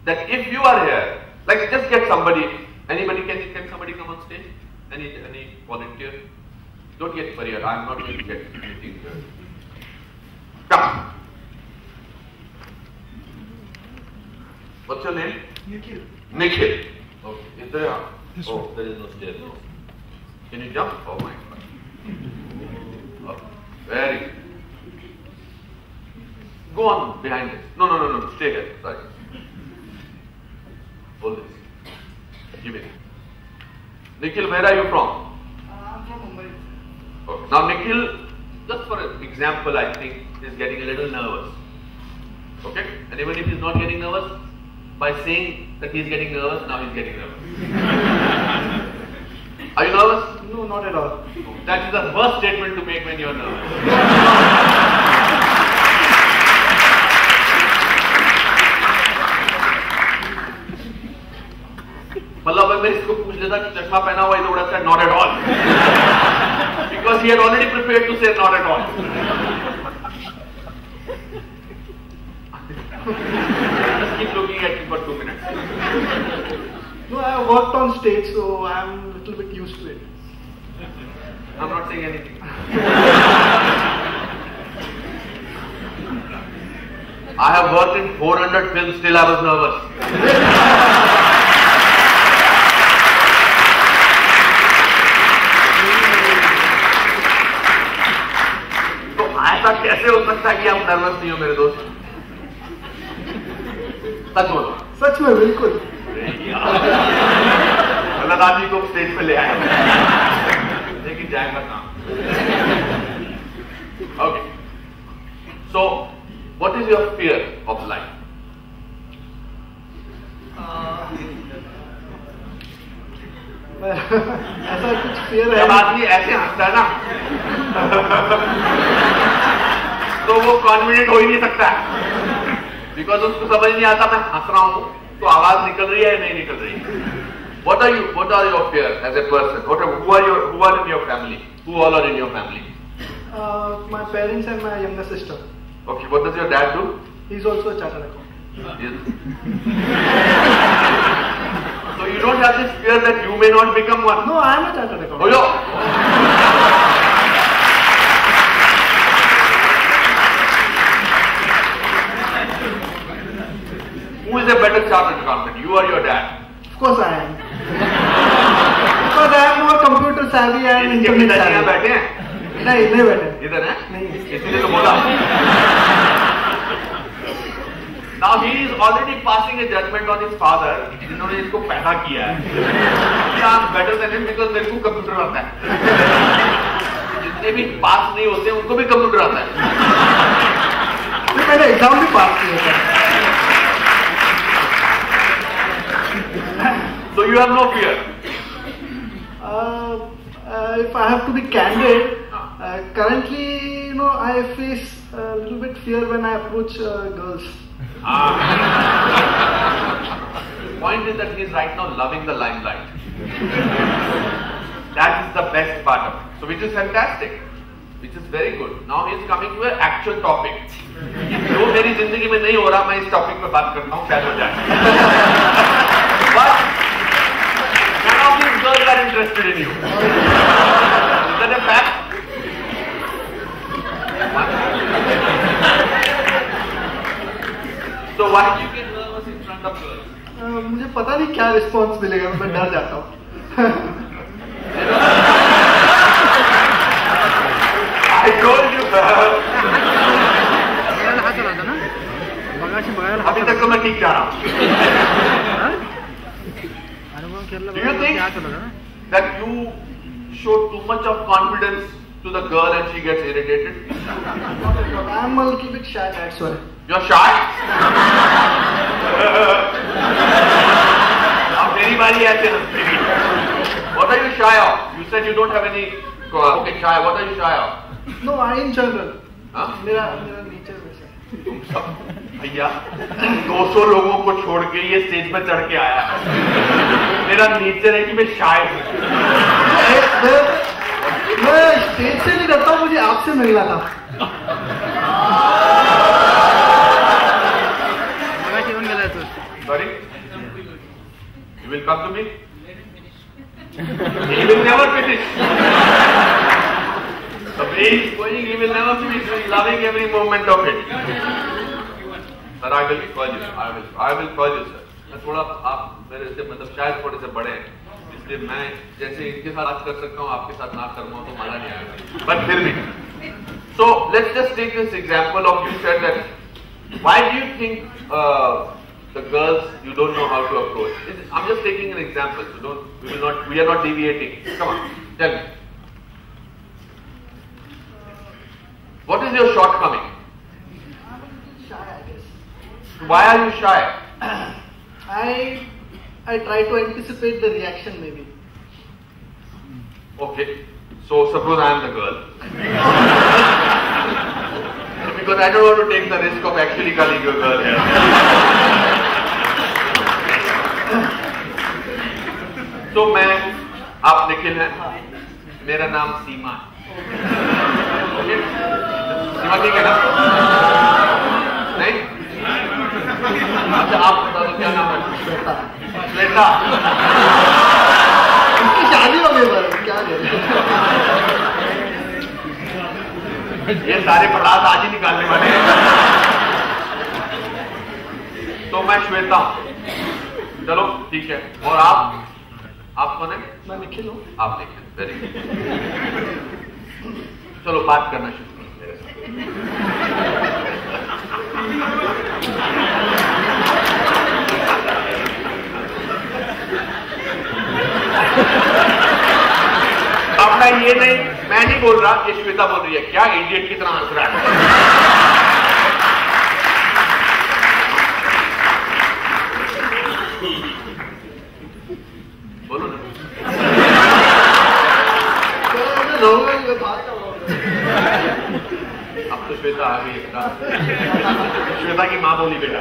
that if you are here, like just get somebody, can somebody come on stage? Any volunteer? Don't get worried, I'm not going to get anything here. Come. What's your name? Nikhil. Nikhil. Okay. Is there a... Oh, there is no stair. Can you jump? Oh my God. Oh, very good. Go on behind this. No. Stay here. Sorry. Hold this. Give it. Nikhil, where are you from? I'm from Bombay. Okay. Now Nikhil, just for an example, I think, is getting a little nervous. Okay? And even if he's not getting nervous, by saying that he's getting nervous, now he's getting nervous. Are you nervous? No, not at all. That is the worst statement to make when you're nervous. मतलब मैं इसको पूछ लेता कि चश्मा पहना हुआ इधर उड़ा not at all. Because he had already prepared to say not at all. Just keep looking at him for 2 minutes. No, I have worked on stage, so I am a little bit used to it. I'm not saying anything. I have worked in 400 films, still I was nervous. तो ऐसा कैसे हो सकता है कि आप nervous नहीं हो मेरे दोस्त? सच बोलो. सच में बिल्कुल. गलत आदमी को स्टेज पे ले आया, लेकिन जाएगा काम. Okay. So, what is your fear of life? ऐसा कुछ fear है। जब आदमी ऐसे हंसता है ना, तो वो कॉन्फिडेंट हो ही नहीं सकता, बिकॉज उसको समझ नहीं आता मैं हंस रहा हूँ तो आवाज निकल रही है या नहीं निकल रही है। What are your fear as a person? Who are in your family? Who all are in your family? My parents and my younger sister. Okay, what does your dad do? He's also a chartered accountant. So you don't have this fear that you may not become one? No, I am a chartered accountant. Oh, yeah. Who is a better chartered accountant, you or your dad? Of course I am. Because I am more computer savvy and internet savvy. बैठे हैं? नहीं बैठे। इधर है? नहीं। इसीलिए तो बोला। Now he is already passing a judgment on his father, जिन्होंने इसको पैदा किया है। I am better than him because मेरे को कंप्यूटर आता है। जितने भी पास नहीं होते उनको भी कंप्यूटर आता है। मैंने एग्जाम भी पास किया था। So you have no fear? If I have to be candid, currently, I face a little bit fear when I approach girls. Point is that he is right now loving the limelight. That is the best part of it. So which is fantastic, which is very good. Now he is coming to an actual topic. जो मेरी जिंदगी में नहीं हो रहा, मैं इस topic पे बात करता हूँ, शायद हो जाए। But none of these girls are interested in you. Is that a fact? So why do you get nervous in front of girls? मुझे पता नहीं क्या रिस्पॉन्स मिलेगा, मैं डर जाता हूँ। I told you. अभी तक तो मैं ठीक जा रहा हूँ। Do you think that you show too much of confidence to the girl and she gets irritated? I am a little bit shy, that's why. You're shy? अब मेरी बारी ऐसे ना। What are you shy of? You said you don't have any. Okay, shy. What are you shy of? No, I in general. हाँ? मेरा nature वैसा है। तुम सब भैया 200 लोगों को छोड़ के ये स्टेज पर चढ़ के आया है। मेरा नेचर है कि मैं शाय हूँ। मैं स्टेज से नहीं डरता हूँ, मुझे आपसे मिलना था। Sorry? You will come to me? He will never finish. The way he is going, he will never finish. He is loving every moment of it. Sir, I will call you. I will call you, sir. मैं थोड़ा आप मेरे से मतलब शायद थोड़े से बड़े हैं, इसलिए मैं जैसे इनके साथ बात कर सकता हूँ, आपके साथ ना कर पाऊँ तो मजा नहीं आएगा। But फिर भी. So let's just take this example of you said that why do you think the girls you don't know how to approach? I'm just taking an example. So we are not deviating. Come on, tell me. What is your shortcoming? I'm shy, I guess. Why are you shy? I try to anticipate the reaction maybe. Okay, so suppose I am the girl. Because I don't want to take the risk of actually calling you a girl here. So आप निखिल हैं, मेरा नाम सीमा है। सीमा ठीक है ना? नहीं? अच्छा आप बता दो क्या नाम है? श्वेता। इसकी शादी हो गई, क्या करें? ये सारे प्रहलाद आज ही निकालने वाले हैं। तो मैं श्वेता हूँ। चलो ठीक है। और आप कौन है? मैं निखिल हूँ। आप निखिल, वेरी गुड। चलो बात करना शुरू करो मेरे साथ। अब मैं ये नहीं मैं नहीं बोल रहा, ये श्वेता बोल रही है, क्या इडियट की तरह हंस रहा है। बोलो ना। अब तो श्वेता आ गई है, श्वेता की माँ बोली बेटा।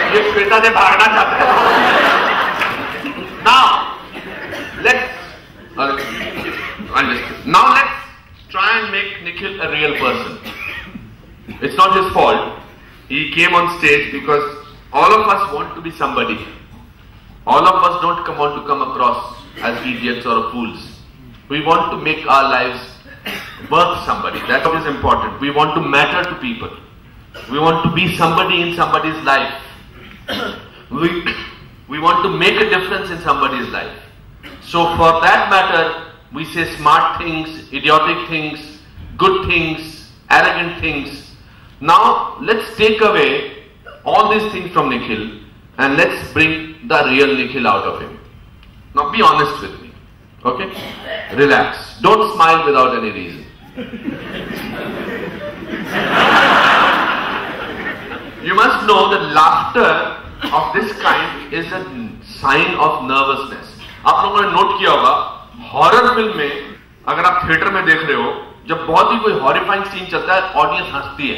ये श्वेता से भागना चाहता है। Now let's try and make Nikhil a real person. It's not his fault. He came on stage because all of us want to be somebody. All of us don't want to come across as idiots or fools. We want to make our lives worth somebody. That's what is important. We want to matter to people. We want to be somebody in somebody's life. We want to make a difference in somebody's life. So for that matter, we say smart things, idiotic things, good things, arrogant things. Now let's take away all these things from Nikhil and let's bring the real Nikhil out of him. Now be honest with me, okay? Relax. Don't smile without any reason. You must know that laughter of this kind is a sign of nervousness. आप लोगों ने note किया होगा, horror film में अगर आप theatre में देख रहे हो, जब बहुत ही कोई हॉरिफाइंग सीन चलता है, ऑडियंस हंसती है।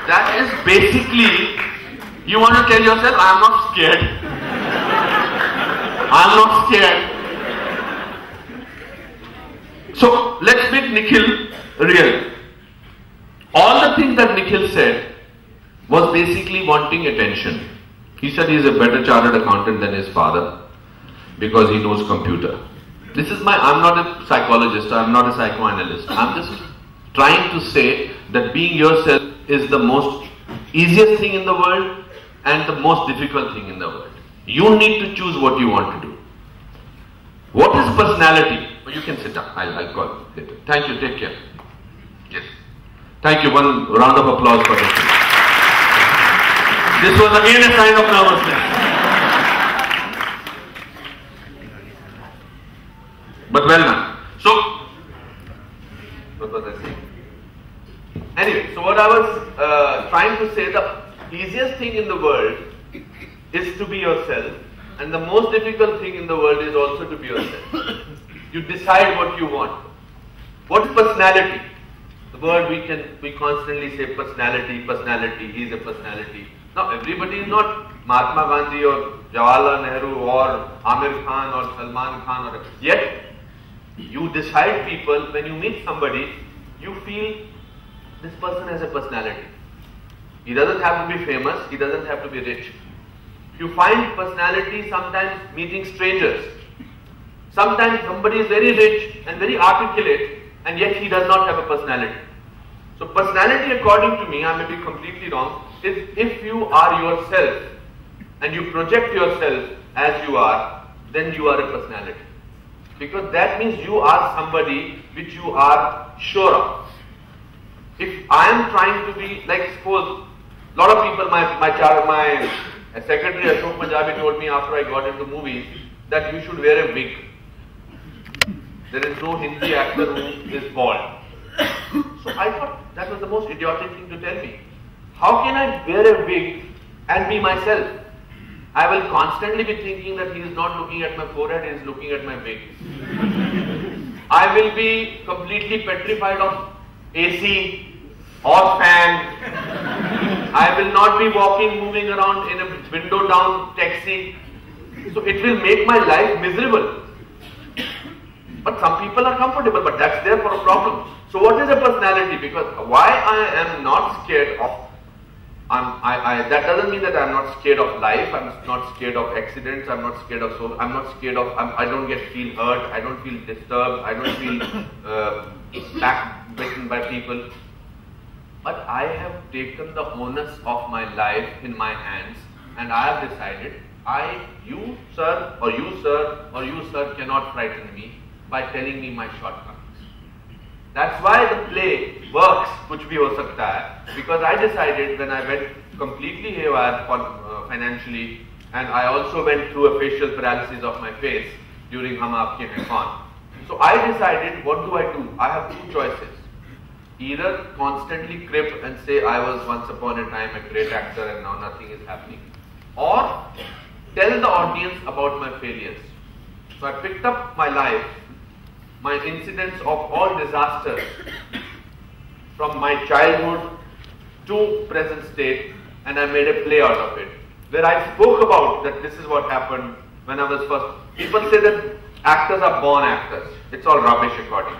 That is basically, you want to tell yourself, I am not scared. I am not scared. So let's make Nikhil real. All the things that Nikhil said was basically wanting attention. He said he is a better chartered accountant than his father because he knows computer. This is I'm not a psychologist, I'm not a psychoanalyst. I'm just trying to say that being yourself is the most easiest thing in the world and the most difficult thing in the world. You need to choose what you want to do. What is personality? Well, you can sit down. I'll call later. Thank you. Take care. Yes. Thank you. One round of applause for this. This was again a sign of nervousness. But well done. So, what was I saying? Anyway, so what I was trying to say, the easiest thing in the world is to be yourself, and the most difficult thing in the world is also to be yourself. You decide what you want. What is personality? The word we constantly say personality, personality, he is a personality. Now everybody is not Mahatma Gandhi or Jawaharlal Nehru or Amir Khan or Salman Khan or yet you decide people when you meet somebody, you feel this person has a personality. He doesn't have to be famous, he doesn't have to be rich. You find personality sometimes meeting strangers. Sometimes somebody is very rich and very articulate and yet he does not have a personality. So personality, according to me, I may be completely wrong, is if you are yourself and you project yourself as you are, then you are a personality. Because that means you are somebody which you are sure of. If I am trying to be, like suppose, a lot of people, my secretary Ashok Punjabi told me after I got into movies that you should wear a wig. There is no Hindi actor who is bald. So I thought that was the most idiotic thing to tell me. How can I wear a wig and be myself? I will constantly be thinking that he is not looking at my forehead, he is looking at my wig. I will be completely petrified of AC or fan. I will not be moving around in a window down taxi. So it will make my life miserable. But some people are comfortable, but that's there for a problem. So what is a personality? Because why I am not scared of that doesn't mean that I'm not scared of life. I'm not scared of accidents. I'm not scared of soul. I'm not scared of. I don't feel hurt. I don't feel disturbed. I don't feel backbitten by people. But I have taken the onus of my life in my hands, and I have decided, you sir, or you sir, or you sir cannot frighten me by telling me my shortcomings. That's why the play works, kuch bhi ho sakta hai, because I decided when I went completely haywire financially, and I also went through a facial paralysis of my face during Hum Aapke Hain Kaun. So I decided, what do? I have two choices. Either constantly crib and say I was once upon a time a great actor and now nothing is happening, or tell the audience about my failures. So I picked up my life, my incidents of all disasters from my childhood to present state, and I made a play out of it, where I spoke about that this is what happened when I was first. People say that actors are born actors. It's all rubbish according.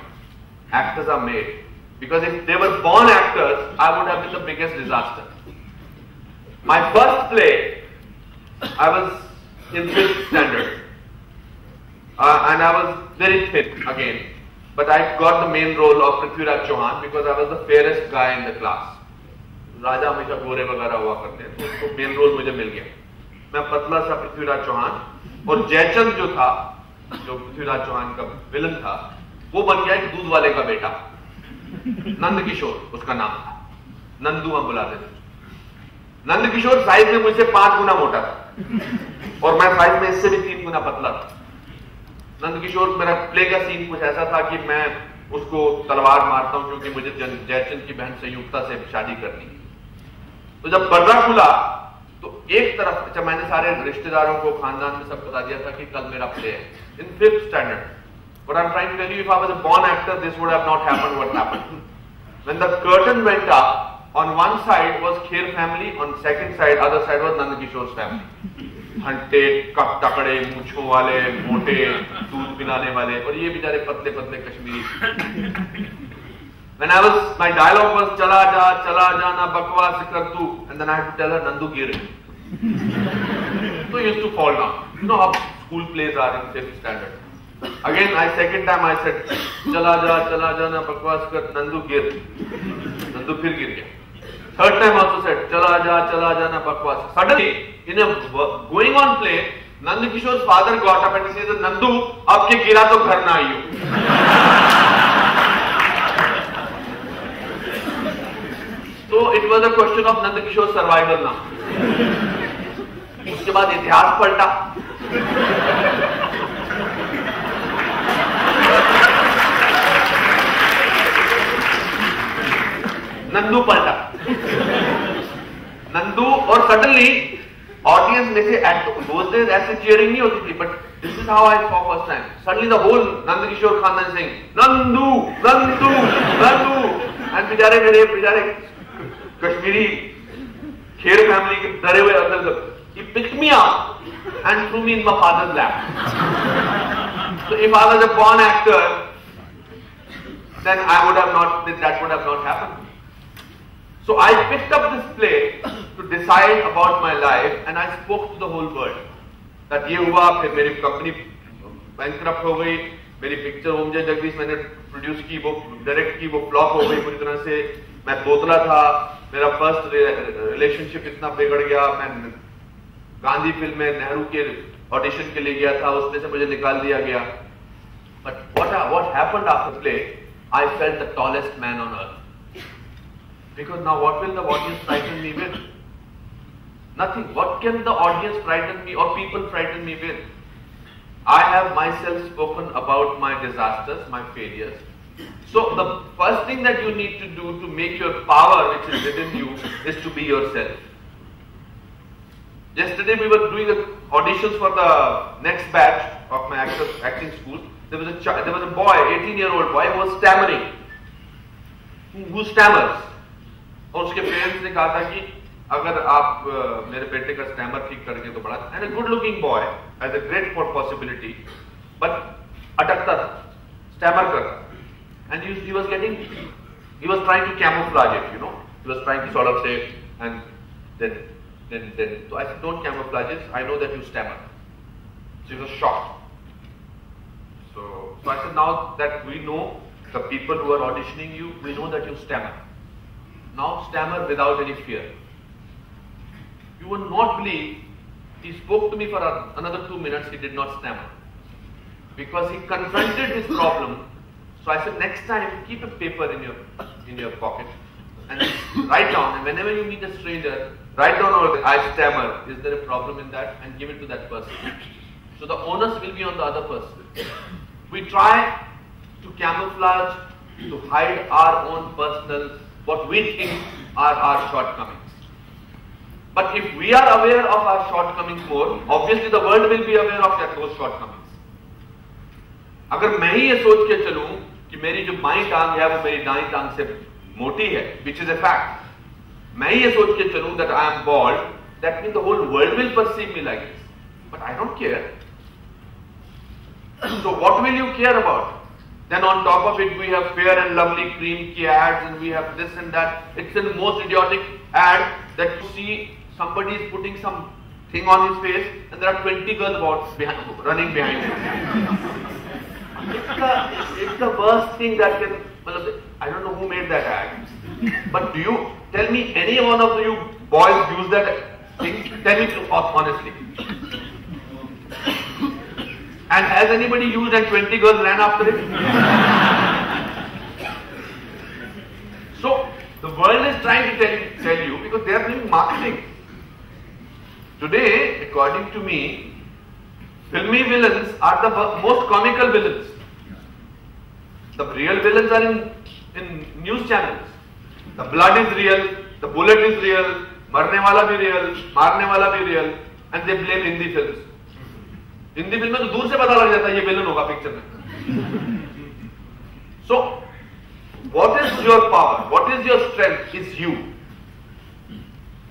Actors are made. Because if they were born actors, I would have been the biggest disaster. My first play, I was in 5th standard. And I was very thin again. But I got the main role of Prithviraj Chauhan because I was the fairest guy in the class. राजा हमेशा गोरे वगैरह हुआ करते हैं, तो उसको main role मुझे मिल गया. मैं पतला सा पृथ्वीराज चौहान, और जयचंद जो था, जो पृथ्वीराज चौहान का विलन था, वो बन गया एक दूध वाले का बेटा. नंद किशोर उसका नाम था, नंदू हम बुलाते थे. नंद किशोर साइज में मुझसे 5 गुना मोटा था और मैं साइज में इससे भी 3 गुना पतला था. नंद किशोर, मेरा प्ले का सीन कुछ ऐसा था कि मैं उसको तलवार मारता हूं क्योंकि मुझे जयचंद की बहन संयुक्ता से शादी करनी. तो जब पर्दा खुला तो एक तरफ, अच्छा मैंने सारे रिश्तेदारों को, खानदान में सब बता दिया था कि कल मेरा प्ले है इन 5th standard. But I'm trying to tell you, if I was a born actor, this would have not happened what happened. When the curtain went up, on one side was Kher family, on second side, other side was Nand Kishore's family. हंटे, तकड़े, मूंछों वाले, मोटे, दूध पिलाने वाले, और ये बेचारे पतले पतले Kashmiri. When I was, my dialogue was चला जा ना बकवास कर तू, and then I had to tell her Nandu गिर. So I used to fall down. You know how school plays are in 5th standard. Again, second time I said, चला जा ना बकवास कर, नंदू गिर. नंदू फिर गिर गया. Third time also said, चला जा ना बकवास. Suddenly, in a going on play, Nand Kishore's father got up and he said, Nandu, अब के गिरा तो घर ना आइयो. So it was a question of Nand Kishore's survival now. उसके बाद इतिहास पलटा. नंदू पलटा. नंदू, और सडनली ऑडियंस में से those days ऐसे cheering नहीं होती थी, but this is how I saw first time. Suddenly the whole Nand Kishore खानदान saying नंदू, and बेचारे कश्मीरी खेर फैमिली के डरे हुए अंदर, he picked me up and threw me in my father's lap. So if I was a born actor, then that would have not happened. So I picked up this play to decide about my life, and I spoke to the whole world that ये हुआ, फिर मेरी company bankrupt हो गई, मेरी picture ओम जय जगदीश मैंने produce की, वो डायरेक्ट की, वो फ्लॉप हो गई पूरी तरह से. मैं बोतला था, मेरा फर्स्ट रिलेशनशिप इतना बिगड़ गया, मैं गांधी फिल्म में नेहरू के ऑडिशन के लिए गया था, उसमें से मुझे निकाल दिया गया. But what happened after play? I felt the tallest man on earth. Because now what will the audience frighten me with? Nothing. What can the audience frighten me or people frighten me with? I have myself spoken about my disasters, my failures. So the first thing that you need to do to make your power which is within you is to be yourself. Yesterday we were doing the auditions for the next batch of my acting school. There was a boy, 18-year-old boy, who was stammering. Who stammers? और उसके parents ने कहा था कि अगर आप मेरे बेटे का स्टैमर ठीक करेंगे तो बड़ा. And a good looking boy has a great possibility, but अटकता था, स्टैमर करता. And he was trying to camouflage it, he was trying to sort of say, and then so I said, don't camouflage it. I know that you stammer. She was shocked. So I said, now that we know the people who are auditioning you, we know that you stammer. Now stammer without any fear. You will not believe, he spoke to me for another 2 minutes, he did not stammer. Because he confronted his problem. So I said, next time keep a paper in your pocket and write down, and whenever you meet a stranger, write down over there, I stammer, is there a problem in that? And give it to that person. So the onus will be on the other person. We try to camouflage, to hide our own personal, what we think are our shortcomings. But if we are aware of our shortcomings more, obviously the world will be aware of those shortcomings. अगर मैं ही ये सोच के चलूं कि मेरी जो बाईं टांग है वो मेरी दाईं टांग से मोटी है, which is a fact, मैं ही ये सोच के चलूं that I am bald, that means the whole world will perceive me like this. But I don't care. So what will you care about? Then on top of it we have Fair and Lovely cream ki ads, and we have this and that. It's the most idiotic ad that you see somebody is putting some thing on his face and there are 20 girls running behind him. It's the worst thing that can, I don't know who made that ad. But do you, tell me, any one of you boys use that thing? Tell me honestly. And has anybody used and 20 girls ran after it? So, the world is trying to tell you, because they are doing marketing. Today, according to me, filmy villains are the most comical villains. The real villains are in news channels. The blood is real, the bullet is real, marne wala bhi real, marne wala bhi real, and they blame Hindi films. Hindi film में तो दूर से पता लग जाता है ये villain होगा picture में. So, what is your power? What is your strength? Is you.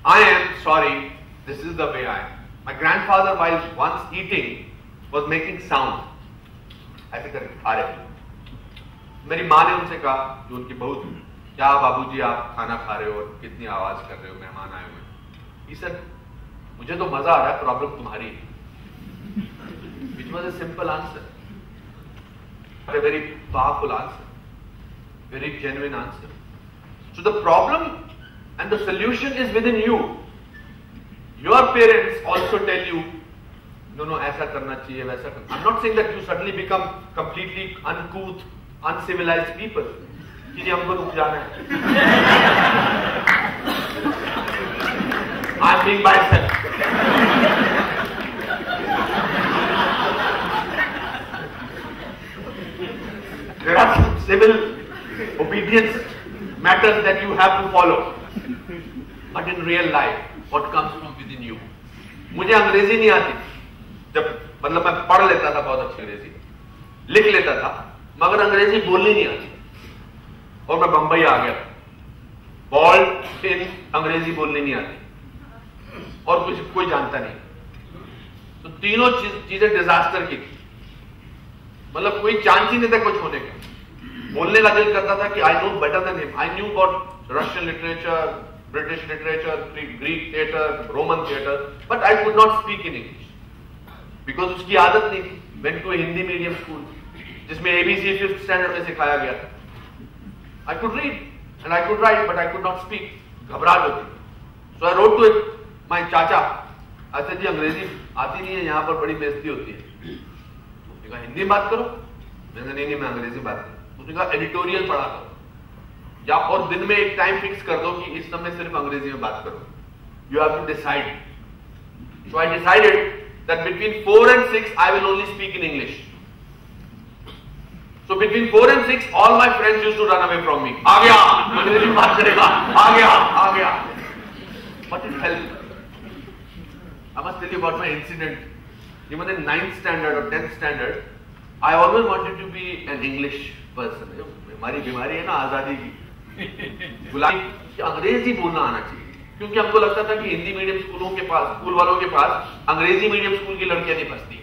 I am sorry. This is the way I am. My grandfather, while once eating, was making sound. I think that मेरी माँ ने उनसे कहा, जो उनकी बहू थी, क्या बाबूजी आप खाना खा रहे हो और कितनी आवाज कर रहे हो, मेहमान आए हुए. He said, मुझे तो मजा आ रहा है, प्रॉब्लम तुम्हारी है. Which was a simple answer, a very powerful answer, very genuine answer. So the problem and the solution is within you. Your parents also tell you, no, ऐसा करना चाहिए, वैसा करना. I'm not saying that you suddenly become completely uncouth, uncivilized people. कि जी हमको रुक जाना है. I'm being myself. There are some civil obedience matters that you have to follow. But in real life, what comes from within you? मुझे अंग्रेजी नहीं आती. जब मतलब मैं पढ़ लेता था बहुत अच्छी अंग्रेजी, लिख लेता था, मगर अंग्रेजी बोलनी नहीं आती. और मैं बंबई आ गया, बॉल्ड इन अंग्रेजी बोलनी नहीं आती और कुछ कोई जानता नहीं. तो तीनों चीजें डिजास्टर की थी. मतलब कोई चांस ही नहीं था कुछ होने का. बोलने का दिल करता था कि I know better than him. I knew about Russian literature, British literature, Greek theatre, Roman theatre, but I could not speak in English because उसकी आदत नहीं थी. Went to a Hindi medium school जिसमें ABC 5th standard में सिखाया गया. I could read and I could write, but I could not speak. घबराहट होती. So I wrote to my चाचा. I said जी अंग्रेजी आती नहीं है, यहाँ पर बड़ी बेइज्जती होती है. उसने कहा हिंदी बात करो. मैंने कहा नहीं मैं अंग्रेजी बात करूँ. उसने कहा एडिटोरियल पढ़ा करो या और दिन में एक टाइम फिक्स कर दो कि इस समय सिर्फ अंग्रेजी में बात करो. You have to decide. So I decided that between 4 and 6 I will only speak in English. So between 4 and 6 all my friends used to run away from me. आ गया अंग्रेजी में बात करेगा, आ गया. But it helped. I must tell you about my incident. Even in 9th standard or 10th standard, I always wanted to be an English person. हमारी बीमारी है ना आजादी की. अंग्रेजी बोलना आना चाहिए, क्योंकि हमको लगता था कि हिंदी मीडियम स्कूलों के पास, स्कूल वालों के पास अंग्रेजी मीडियम स्कूल की लड़कियां नहीं फंसती.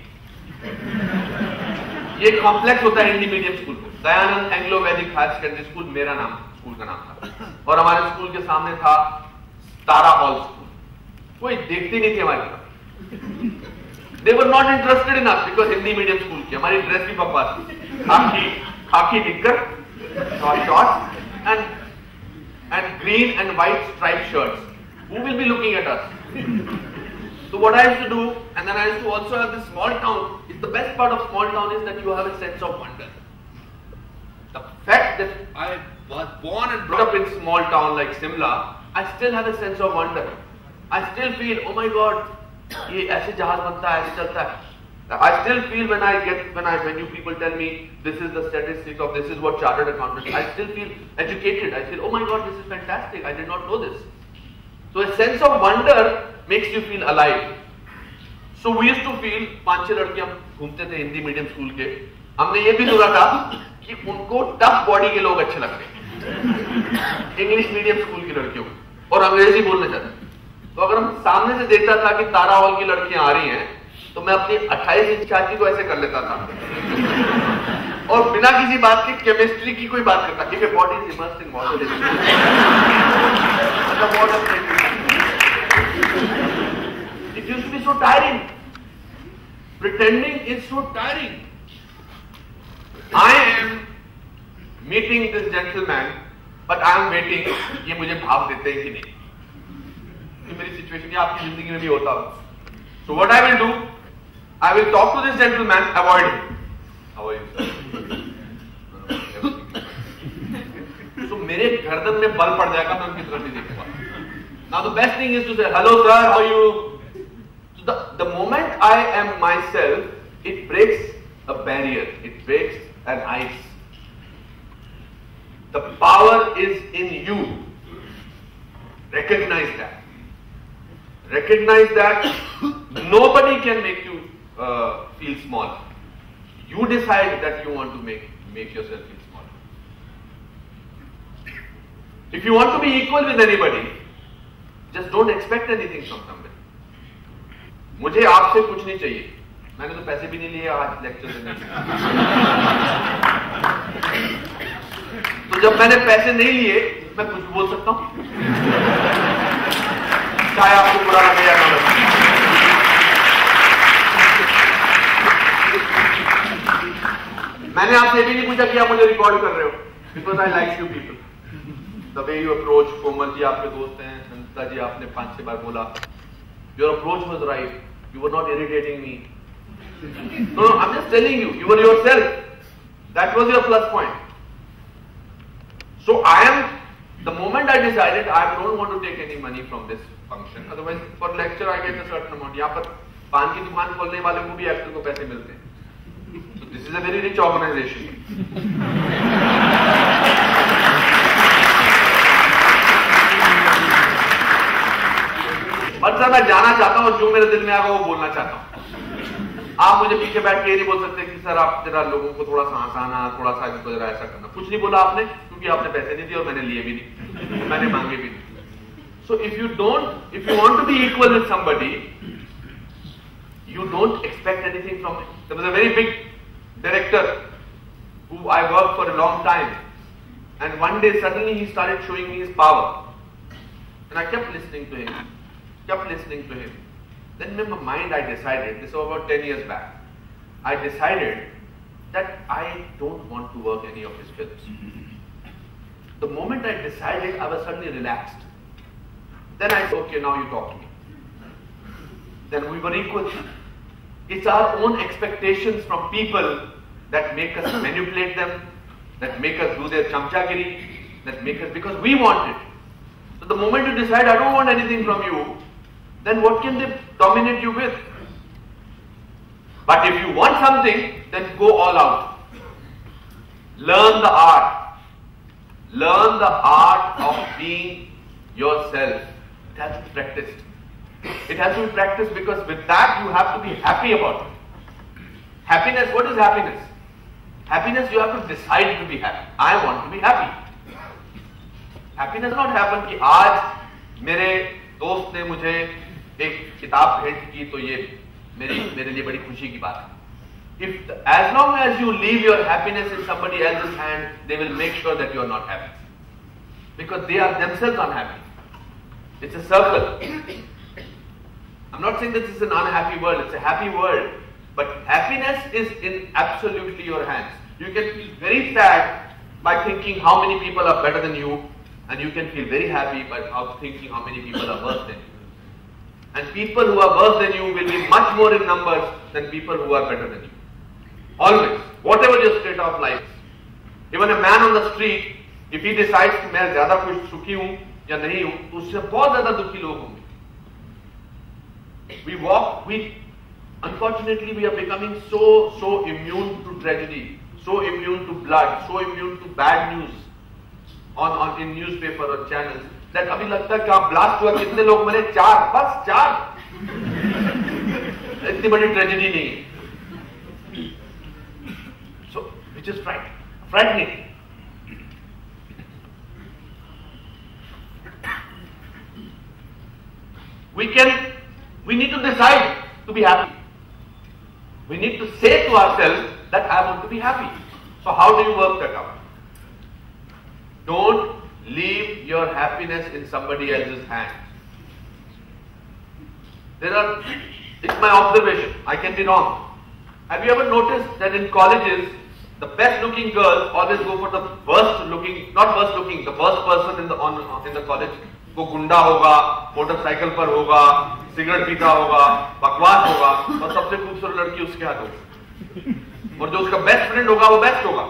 ये कॉम्प्लेक्स होता है हिंदी मीडियम स्कूल को. दयानंद एंग्लो वैदिक हायर सेकेंडरी स्कूल मेरा नाम स्कूल का नाम था, और हमारे स्कूल के सामने था तारा हॉल स्कूल. कोई देखती नहीं थी हमारी तरफ. They were not interested in us because Hindi medium school की हमारी ड्रेस भी बकवास थी. खाकी निक्कर, shorts and green and white striped shirts. Who will be looking at us? So what I used to do, and then I used to also have this small town. The best part of small town is that you have a sense of wonder. The fact that I was born and brought up in small town like Simla, I still have a sense of wonder. I still feel, oh my God, ये ऐसे जहाज बनता है, ऐसे चलता है. I still feel when you people tell me this is the statistics of this is what chartered accountants, I still feel educated. I feel, oh my God, this is fantastic. I did not know this. So a sense of wonder makes you feel alive. So we used to feel 5-6 लड़कियां घूमते थे Hindi medium school के. हमने ये भी सुना था कि उनको टफ बॉडी के लोग अच्छे लगते हैं, इंग्लिश मीडियम स्कूल की लड़कियों को, और अंग्रेजी बोलने जाते. तो अगर हम सामने से देखता था कि तारा हॉल की लड़कियां आ रही हैं, तो मैं अपनी 28 इंच छाती को ऐसे कर लेता था और बिना किसी बात की केमिस्ट्री की कोई बात करता कि body is immersed in water. It used to be so tiring. Pretending is so tiring. I am meeting this gentleman, but I am waiting ये मुझे भाव देते हैं कि नहीं. ये मेरी सिचुएशन ये आपकी जिंदगी में भी होता है. So what I will do, I will talk to this gentleman, avoid him. How are you, sir? So मेरे गर्दन में बल पड़ जाएगा, मैं उनकी तरफ नहीं देखूंगा. Now the best thing is to say, hello sir, how are you? So the moment I am myself, it breaks a barrier, it breaks an ice. The power is in you. Recognize that. Recognize that nobody can make you feel small. You decide that you want to make yourself feel small. If you want to be equal with anybody, just don't expect anything from somebody. मुझे आपसे कुछ नहीं चाहिए. मैंने तो पैसे भी नहीं लिए आज लेक्चर देने. तो जब मैंने पैसे नहीं लिए, मैं कुछ भी बोल सकता हूं, चाहे आपको बुरा लगे या ना लगे. मैंने आपसे भी नहीं पूछा कि आप मुझे रिकॉर्ड कर रहे हो, because I like you people. The way you approach, Komal ji आपके दोस्त हैं, संता जी आपने 5-6 बार बोला. Your approach was right. You were not irritating me. No, I'm just telling you, you were yourself. That was your plus point. So the moment I decided I don't want to take any money from this function, otherwise for lecture I get a certain amount. यहाँ पर पान की दुकान खोलने वाले को भी actor को पैसे मिलते हैं. So this is a very rich organization. But sir मैं जाना चाहता हूँ और जो मेरे दिल में आएगा वो बोलना चाहता हूँ. आप मुझे पीछे बैठ के ये नहीं बोल सकते कि सर आप जरा लोगों को थोड़ा सा हंसाना, थोड़ा सा इनको जरा ऐसा करना. कुछ नहीं बोला आपने, क्योंकि आपने पैसे नहीं दिए और मैंने लिए भी नहीं, मैंने मांगे भी नहीं. So if you want to be equal with somebody, you don't expect anything from it. There was a very big director who I worked for a long time, and one day suddenly he started showing me his power, and I kept listening to him. Then in my mind I decided, this was about 10 years back, I decided that I don't want to work any of his films. The moment I decided, I was suddenly relaxed. Then I said, okay, now you talk to me. Then we were equal. It's our own expectations from people that make us manipulate them, that make us do their chamchagiri, that make us, because we want it. So the moment you decide, I don't want anything from you, then what can they dominate you with? But if you want something, then go all out. Learn the art. Learn the art of being yourself. It has to be practiced. It has to be practiced because with that you have to be happy about it. Happiness, what is happiness? Happiness, you have to decide to be happy. I want to be happy. Happiness does not happen कि आज मेरे दोस्त ने मुझे एक किताब भेंट की तो ये मेरे लिए बड़ी खुशी की बात है. As long as you leave your happiness in somebody else's hand, they will make sure that you are not happy, because they are themselves unhappy. It's a circle. I'm not saying this is an unhappy world, it's a happy world. But happiness is in absolutely your hands. You can feel very sad by thinking how many people are better than you, and you can feel very happy by thinking how many people are worse than you. And people who are worse than you will be much more in numbers than people who are better than you. Always, whatever your state of life is. Even a man on the street, if he decides कि मैं ज़्यादा कुछ सुखी हूँ या नहीं हूँ, तो उससे बहुत ज़्यादा दुखी लोग होंगे. Unfortunately, we are becoming so immune to tragedy, so immune to blood, so immune to bad news in newspaper or channels that अभी लगता है कि आप blast हुआ कितने लोग मरे? 4, बस 4. इतनी बड़ी tragedy नहीं है. So, which is frightening. We need to decide to be happy. We need to say to ourselves that I want to be happy. So how do you work that out? Don't leave your happiness in somebody else's hands. It's my observation, I can be wrong. Have you ever noticed that in colleges, the best looking girls always go for the worst looking, not worst looking, the worst person in the college? वो गुंडा होगा, motorcycle पर होगा, cigarette पीता होगा, बकवास होगा, और सबसे खूबसूरत लड़की उसके हाथ होगी. और जो उसका बेस्ट फ्रेंड होगा वो बेस्ट होगा.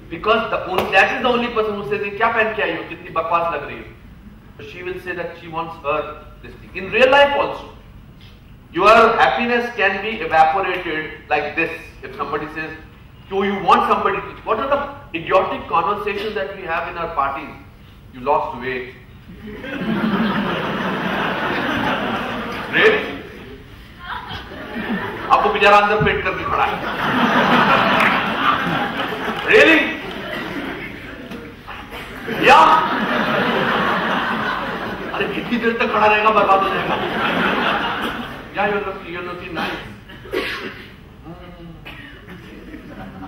Because that is the only person who says क्या पहन के आई हो, कितनी बकवास लग रही हो. She will say that she wants her this thing. In real life also, your happiness can be evaporated like this. If somebody says, "Do you want somebody to?" What are the idiotic conversations that we have in our parties? You lost weight. Really? आपको बेचारा अंदर पेट करके खड़ा है. Really? Yeah? अरे कितनी देर तक खड़ा रहेगा, बर्बाद हो जाएगा. Yeah, you're looking nice.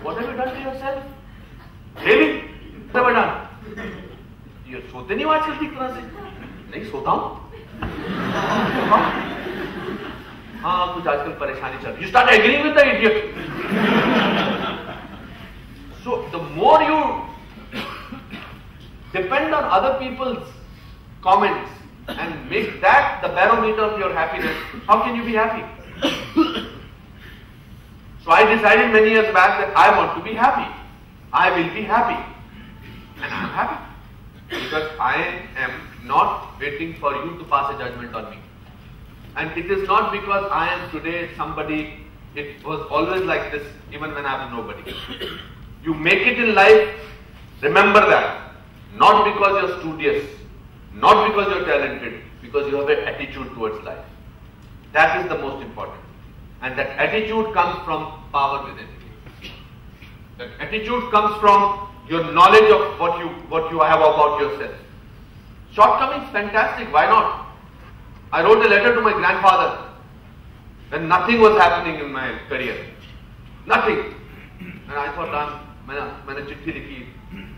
What have you done to yourself? Really? What have you done? You सोते नहीं हो आजकल ठीक तरह से? नहीं सोता हूँ. हाँ, कुछ आजकल परेशानी चल रही. You start agreeing with the idiot. So the more you depend on other people's comments and make that the barometer of your happiness, how can you be happy? So I decided many years back that I want to be happy. I will be happy. And I am happy. Because I am not waiting for you to pass a judgment on me. And it is not because I am today somebody, it was always like this even when I was nobody. You make it in life, remember that. Not because you're studious, not because you're talented, because you have an attitude towards life. That is the most important. And that attitude comes from power within. That attitude comes from your knowledge of what you have about yourself. Shortcomings, fantastic, why not? I wrote a letter to my grandfather when nothing was happening in my career. Nothing. And I thought, मैंने चिट्ठी लिखी.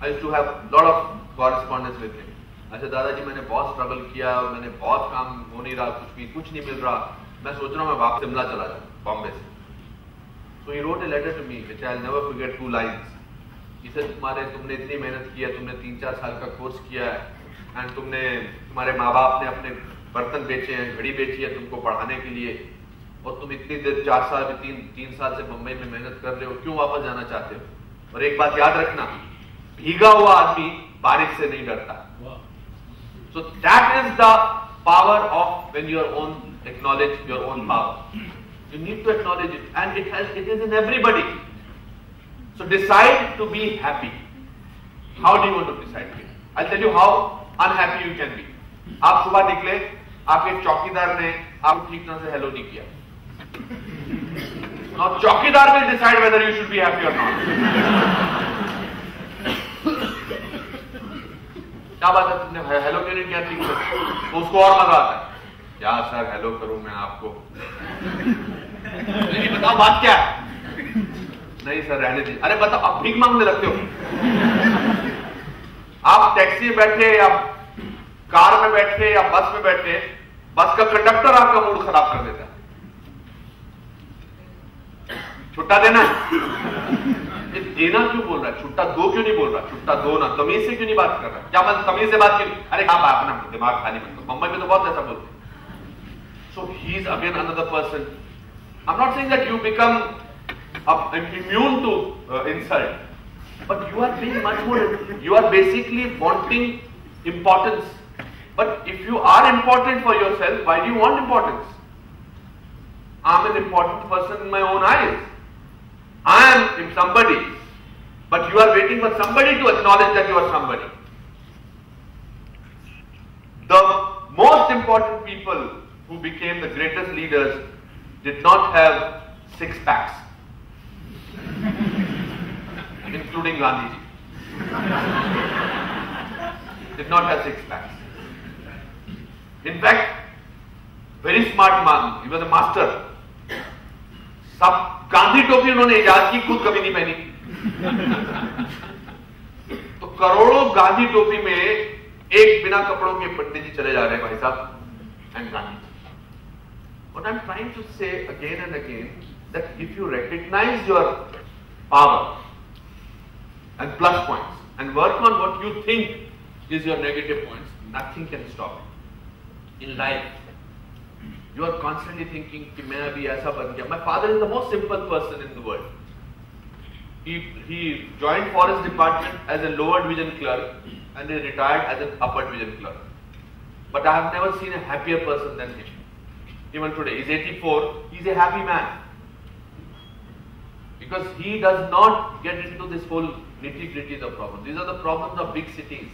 I used to have a lot of correspondence with him. I said, दादाजी मैंने बहुत struggle किया, मैंने बहुत काम हो नहीं रहा, कुछ नहीं मिल रहा. मैं सोच रहा हूँ मैं वापस शिमला चला जाऊँ, बॉम्बे से. So he wrote a letter to me, which I'll never forget, 2 lines. He said, तुमने इतनी मेहनत किया, तुमने 3-4 साल का कोर्स किया है, and तुम्हारे माँ बाप ने अपने बर्तन बेचे हैं, घड़ी बेची है तुमको पढ़ाने के लिए, और तुम इतनी देर 3 साल से बम्बई में मेहनत कर रहे हो, क्यों वापस जाना चाहते हो? और एक बात याद रखना, भीगा हुआ आदमी बारिश से नहीं डरता. So that is the power of when you acknowledge your own power. You need to acknowledge it, and it is in everybody. So decide to be happy. How do you want to decide? I'll tell you how unhappy you can be. आप सुबह निकले, आपके चौकीदार ने आपको ठीक तरह से हेलो नहीं किया. Now चौकीदार will decide whether you should be happy or not. क्या बात है, तुमने हेलो क्यों नहीं किया ठीक से? तो उसको और मजा आता है. क्या सर हेलो करूं मैं आपको? नहीं बताओ बात क्या है? नहीं सर रहने दीजिए. अरे बताओ, आप भीख मांगने लगते हो. आप टैक्सी में बैठे या कार में बैठे या बस में बैठे, बस का कंडक्टर आपका मूड खराब कर देता है। छुट्टा देना ये देना क्यों बोल रहा है, छुट्टा दो क्यों नहीं बोल रहा, छुट्टा दो ना, तमीज से क्यों नहीं बात कर रहा, क्या मतलब तमीज से बात क्यों, अरे हाँ अपना दिमाग खाली मत, बम्बई में तो बहुत ऐसा बोलते हैं। So he is again another person. I am not saying that you become immune to insult, but you are being much more, you are basically wanting importance. But if you are important for yourself, why do you want importance? I am an important person in my own eyes. I am somebody, but you are waiting for somebody to acknowledge that you are somebody. The most important people who became the greatest leaders did not have six packs, including Gandhi ji. Did not have six packs. In fact, very smart man, he was a master. सब गांधी टोपी उन्होंने इजाद की, खुद कभी नहीं पहनी। तो करोड़ों गांधी टोपी में एक बिना कपड़ों के पंडित जी चले जा रहे हैं भाई साहब, and Gandhi. What I'm trying to say again and again, that if you recognize your power and plus points and work on what you think is your negative points, nothing can stop it. In life, you are constantly thinking कि मैं अभी ऐसा बन गया. My father is the most simple person in the world. He joined forest department as a lower division clerk and he retired as an upper division clerk. But I have never seen a happier person than him. Even today, he's 84, he's a happy man. Because he does not get into this whole nitty-gritties of problems. These are the problems of big cities.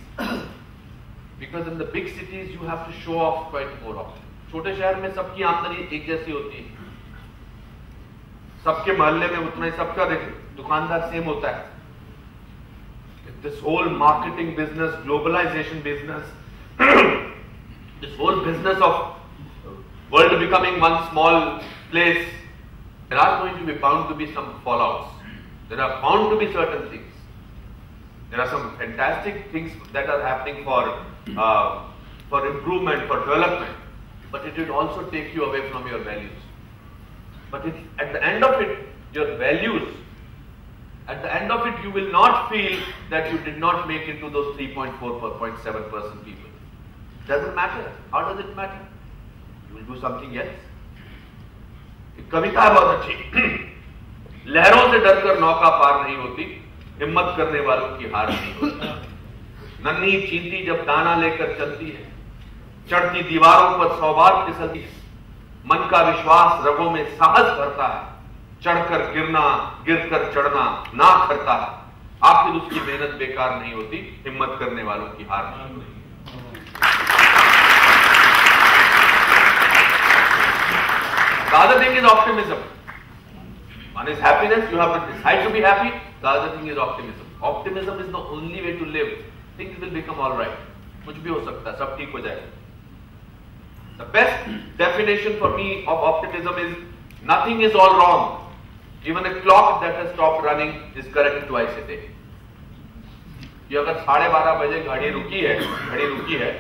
Because in the big cities, you have to show off quite more often. छोटे शहर में सबकी आमदनी एक जैसी होती है, सबके मोहल्ले में उतना ही, सबका दुकानदार सेम होता है. This whole marketing business, globalization business, this whole business of world becoming one small place, there are going to be bound to be some fallouts. There are bound to be certain things. There are some fantastic things that are happening for improvement, for development. But it will also take you away from your values. But at the end of it, your values, at the end of it, you will not feel that you did not make it to those 3.4 or 0.7% people. Doesn't matter. How does it matter? You will do something else. एक कविता है बहुत अच्छी, लहरों से डरकर नौका पार नहीं होती, हिम्मत करने वालों की हार नहीं होती. नन्ही चींटी जब दाना लेकर चलती है, चढ़ती दीवारों पर 100 बार फिसलती है. मन का विश्वास रगों में साहस भरता है, चढ़कर गिरना, गिरकर चढ़ना ना करता है. आखिर उसकी मेहनत बेकार नहीं होती, हिम्मत करने वालों की हार नहीं होती. The other thing is optimism. One is happiness, you have to decide to be happy. The other thing is optimism. Optimism is the only way to live. Things will become alright. कुछ भी हो सकता है, सब ठीक हो जाएगा. The best definition for me of optimism is nothing is all wrong. Even a clock that has stopped running is correct twice a day. कि अगर 12:30 बजे घड़ी रुकी है,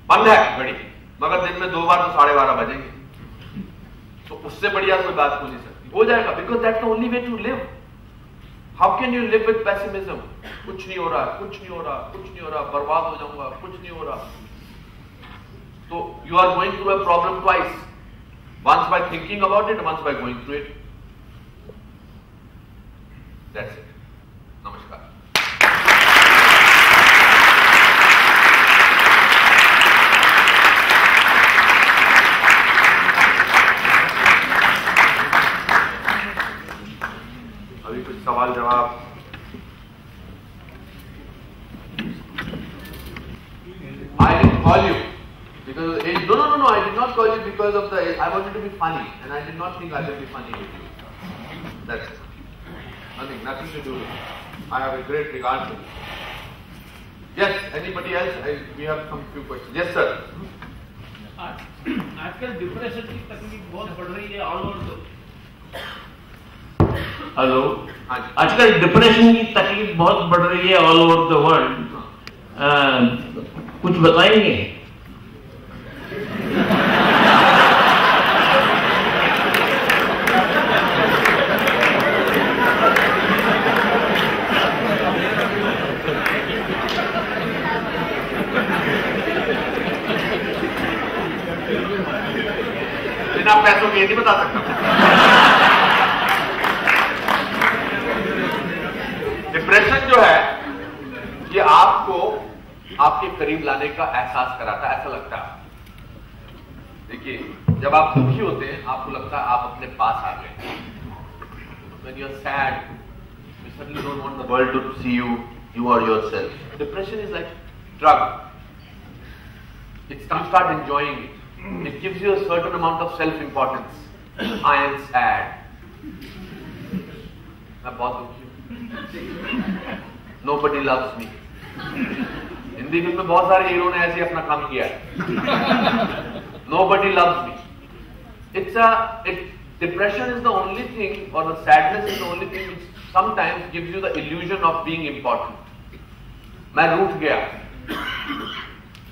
बंद है घड़ी, मगर दिन में 2 बार तो 12:30 बजेंगे, तो उससे बढ़िया कोई बात हो नहीं सकती. हो जाएगा, because that's the only way to live. How can you live with pessimism? कुछ नहीं हो रहा, कुछ नहीं हो रहा, कुछ नहीं हो रहा, बर्बाद हो जाऊंगा, कुछ नहीं हो रहा. So you are going through a problem twice. Once by thinking about it, once by going through it. That's it. Namaskar. अभी कुछ सवाल जवाब. I didn't call you because of the age. No. I did not call you because of the age. I wanted to be funny, and I did not think I would be funny with you. That's it. Nothing to do with it. I have a great regard for you. Yes. Anybody else? We have some few questions. Yes, sir. आजकल depression की तकलीफ बहुत बढ़ रही है all over. Hello, आजकल depression की तकलीफ बहुत बढ़ रही है ऑल ओवर द वर्ल्ड. कुछ बताएंगे? ये नहीं बता सकता। डिप्रेशन जो है ये आपको आपके करीब लाने का एहसास कराता है, ऐसा लगता है। देखिए, जब आप दुखी होते हैं आपको लगता है आप अपने पास आ गए। When you are sad, you suddenly don't want the world to see you. You are yourself. Depression is like drug. You start enjoying it. It gives you a certain amount of self-importance. I am sad. मैं बहुत दुखी हूँ. Nobody loves me. Hindi film में बहुत सारे hero ने ऐसे अपना काम किया है. Nobody loves me. Depression is the only thing, or the sadness is the only thing which sometimes gives you the illusion of being important. मैं रूठ गया.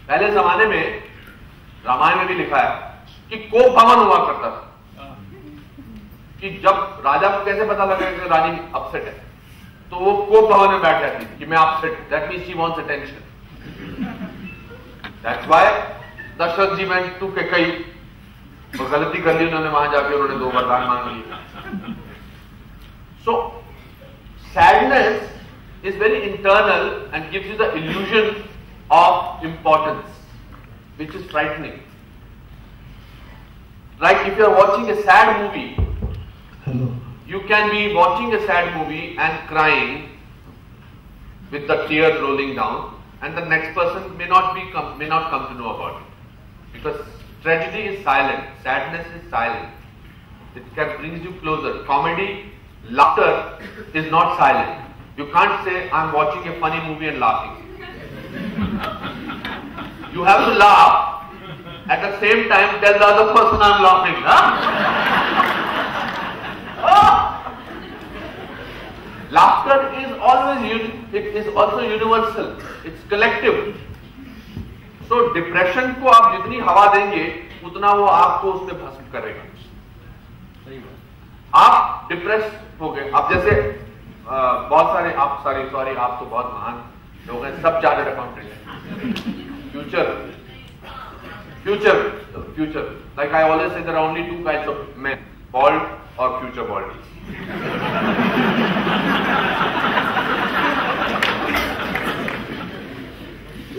पहले जमाने में रामायण में भी लिखा है कि कोप भवन हुआ करता था, कि जब राजा को कैसे पता लगा कि रानी अपसेट है, तो वो कोप भवन में बैठ जाती कि मैं upset, that means she wants attention. That's why Dasharath ji went to Kaikeyi, और गलती कर ली उन्होंने, वहां जाके उन्होंने 2 वरदान मांग लिए. So sadness is very internal and gives you the illusion of importance, which is frightening. Like if you are watching a sad movie, you can be watching a sad movie and crying with the tears rolling down, and the next person may not come to know about it, because tragedy is silent, sadness is silent. It brings you closer. Comedy, laughter is not silent. You can't say I'm watching a funny movie and laughing. You have to laugh. At the same time, tell the other person I'm laughing. Huh? Oh! Laughter is also universal. It's collective. So depression को आप जितनी हवा देंगे उतना वो आपको उसमें भस्म करेगा. आप डिप्रेस हो गए. आप जैसे बहुत सारे आप तो बहुत महान लोग हैं, सब चार्टर्ड अकाउंटेंट हैं. Future. Like I always say, there are only 2 kinds of men: bald or future baldies.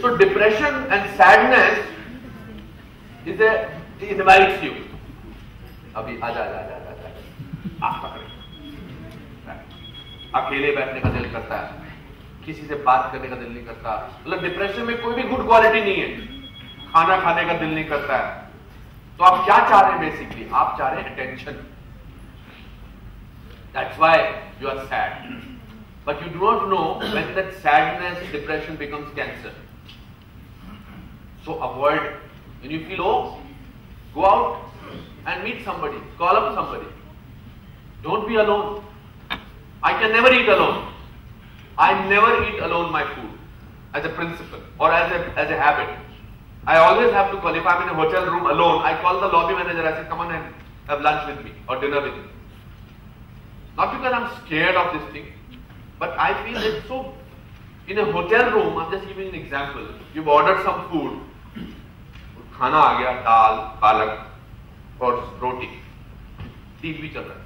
So depression and sadness it invites you. अभी आजा आप पकड़े. अकेले बैठने का दिल करता है, किसी से बात करने का दिल नहीं करता. मतलब डिप्रेशन में कोई भी गुड क्वालिटी नहीं है. खाना खाने का दिल नहीं करता है. तो आप क्या चाह रहे हैं बेसिकली? आप चाह रहे हैं attention. That's why you are sad. But you do not know when that sadness, depression becomes cancer. So avoid. When you feel low, go out and meet somebody. Call up somebody. Don't be alone. I can never eat alone. I never eat alone my food as a principle or as a habit. I always have to call. If I'm in a hotel room alone, I call the lobby manager. I say, come on and have lunch with me or dinner with me. Not because I'm scared of this thing, but I feel it's so. In a hotel room, I'm just giving an example. You've ordered some food. खाना आ गया, दाल, पालक और रोटी. TV चल रहा है.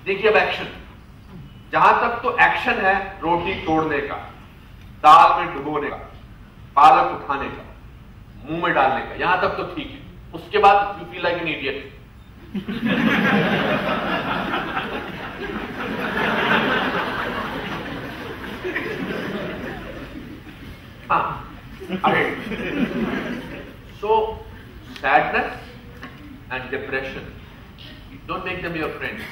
देखिए अब action. जहां तक तो एक्शन है रोटी तोड़ने का, दाल में डुबोने का, पालक उठाने का, मुंह में डालने का, यहां तक तो ठीक है. उसके बाद you feel like an idiot. So sadness and depression, don't make them your friends,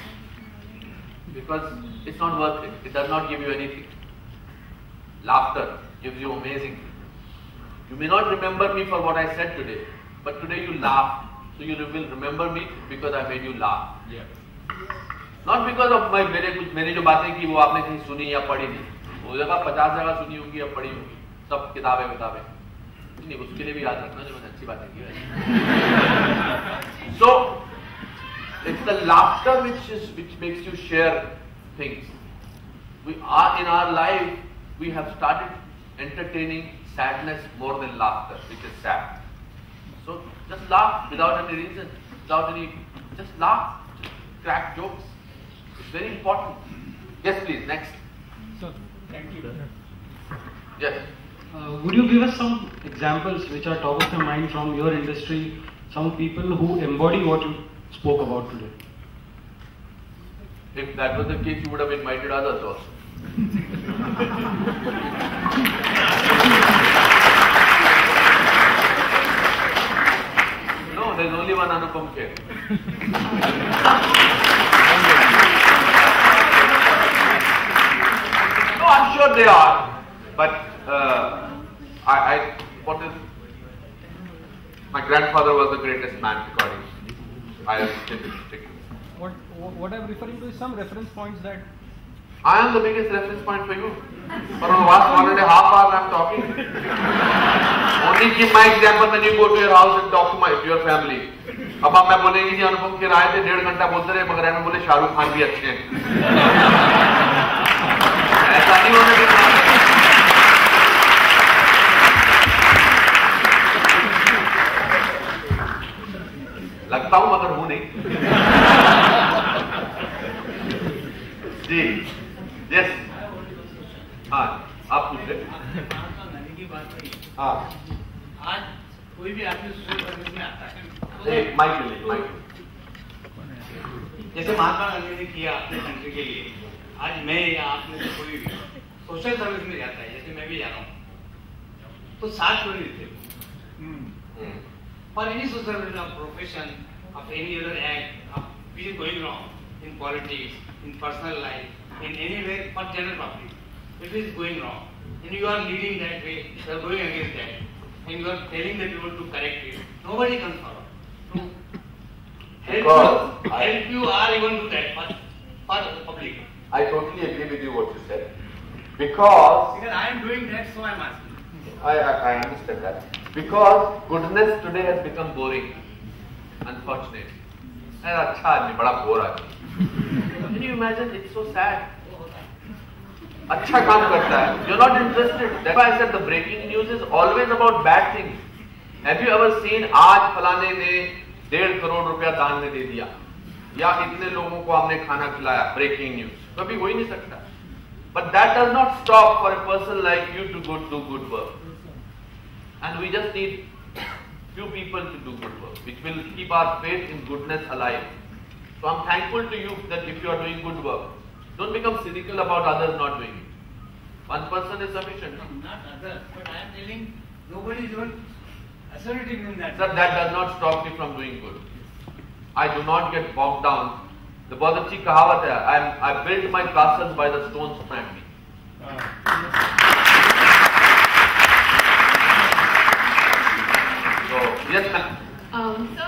because it's not worth it. It does not give you anything. Laughter gives you amazing things. You may not remember me for what I said today, but today you laugh, so you will remember me because I made you laugh. Not because of मेरी जो बातें की वो आपने कहीं सुनी या पढ़ी नहीं. वो जगह 50 जगह सुनी होगी या पढ़ी होगी, सब किताबें नहीं, उसके लिए भी याद रखना जो मैंने अच्छी बातें की है. So it's the laughter which makes you share things. We are in our life, we have started entertaining sadness more than laughter, which is sad. So just laugh without any reason, without any Just laugh, just crack jokes. It's very important. Yes, please, next. Sir, thank you. Yes. Would you give us some examples which are top of your mind from your industry, some people who embody what you spoke about today? If that was the case, you would have invited others also. No, there's only one Anupam Kher. No, I'm sure they are, but my grandfather was the greatest man according to me. I am still sticking. What I'm referring to is some reference points that I am the biggest reference point for you. For the last 1.5 hours I am talking. Only give my example when you go to your house and talk to your family. अब आप मैं बोलेंगे जी अनुपम खेर आए थे 1.5 घंटा बोलते रहे मगर में बोले शाहरुख खान भी अच्छे हैं. ऐसा नहीं होने देना. लगता हूं मगर हूं नहीं. जी यस हाँ आप पूछ रहे. हाँ आज कोई भी आदमी सोशल सर्विस में आता है. माइक जैसे महात्मा गांधी ने किया अपने कंट्री के लिए, आज मैं या आपने से कोई भी सोशल सर्विस में जाता है, जैसे मैं भी जा रहा हूँ, तो साथ क्यों नहीं थे? For any social profession, of any other act, of which is going wrong in politics, in personal life, in anywhere for general public, if it is going wrong, and you are leading that way, you are going against that, and you are telling the people to correct it, nobody comes forward to help you or even do that for the public. I totally agree with you what you said. Because I am doing that, so I am asking. I understand that. Because goodness today has become boring. Unfortunately. And अच्छा आदमी बड़ा bore आदमी. Can you imagine? It's so sad. अच्छा काम करता है. You're not interested. That's why I said the breaking news is always about bad things. Have you ever seen आज फलाने ने 1.5 करोड़ रुपया दान में दे दिया या इतने लोगों को हमने खाना खिलाया? Breaking news. कभी हो ही नहीं सकता. But that does not stop for a person like you to go do good work. And we just need few people to do good work, which will keep our faith in goodness alive. So I'm thankful to you that if you are doing good work, don't become cynical about others not doing it. One person is sufficient. Not others, but I am telling nobody is even asserting in that. Sir, that does not stop me from doing good. I do not get bogged down. The बहुत अच्छी कहावत है. I built my castles by the stones from me. So yes, ma'am. So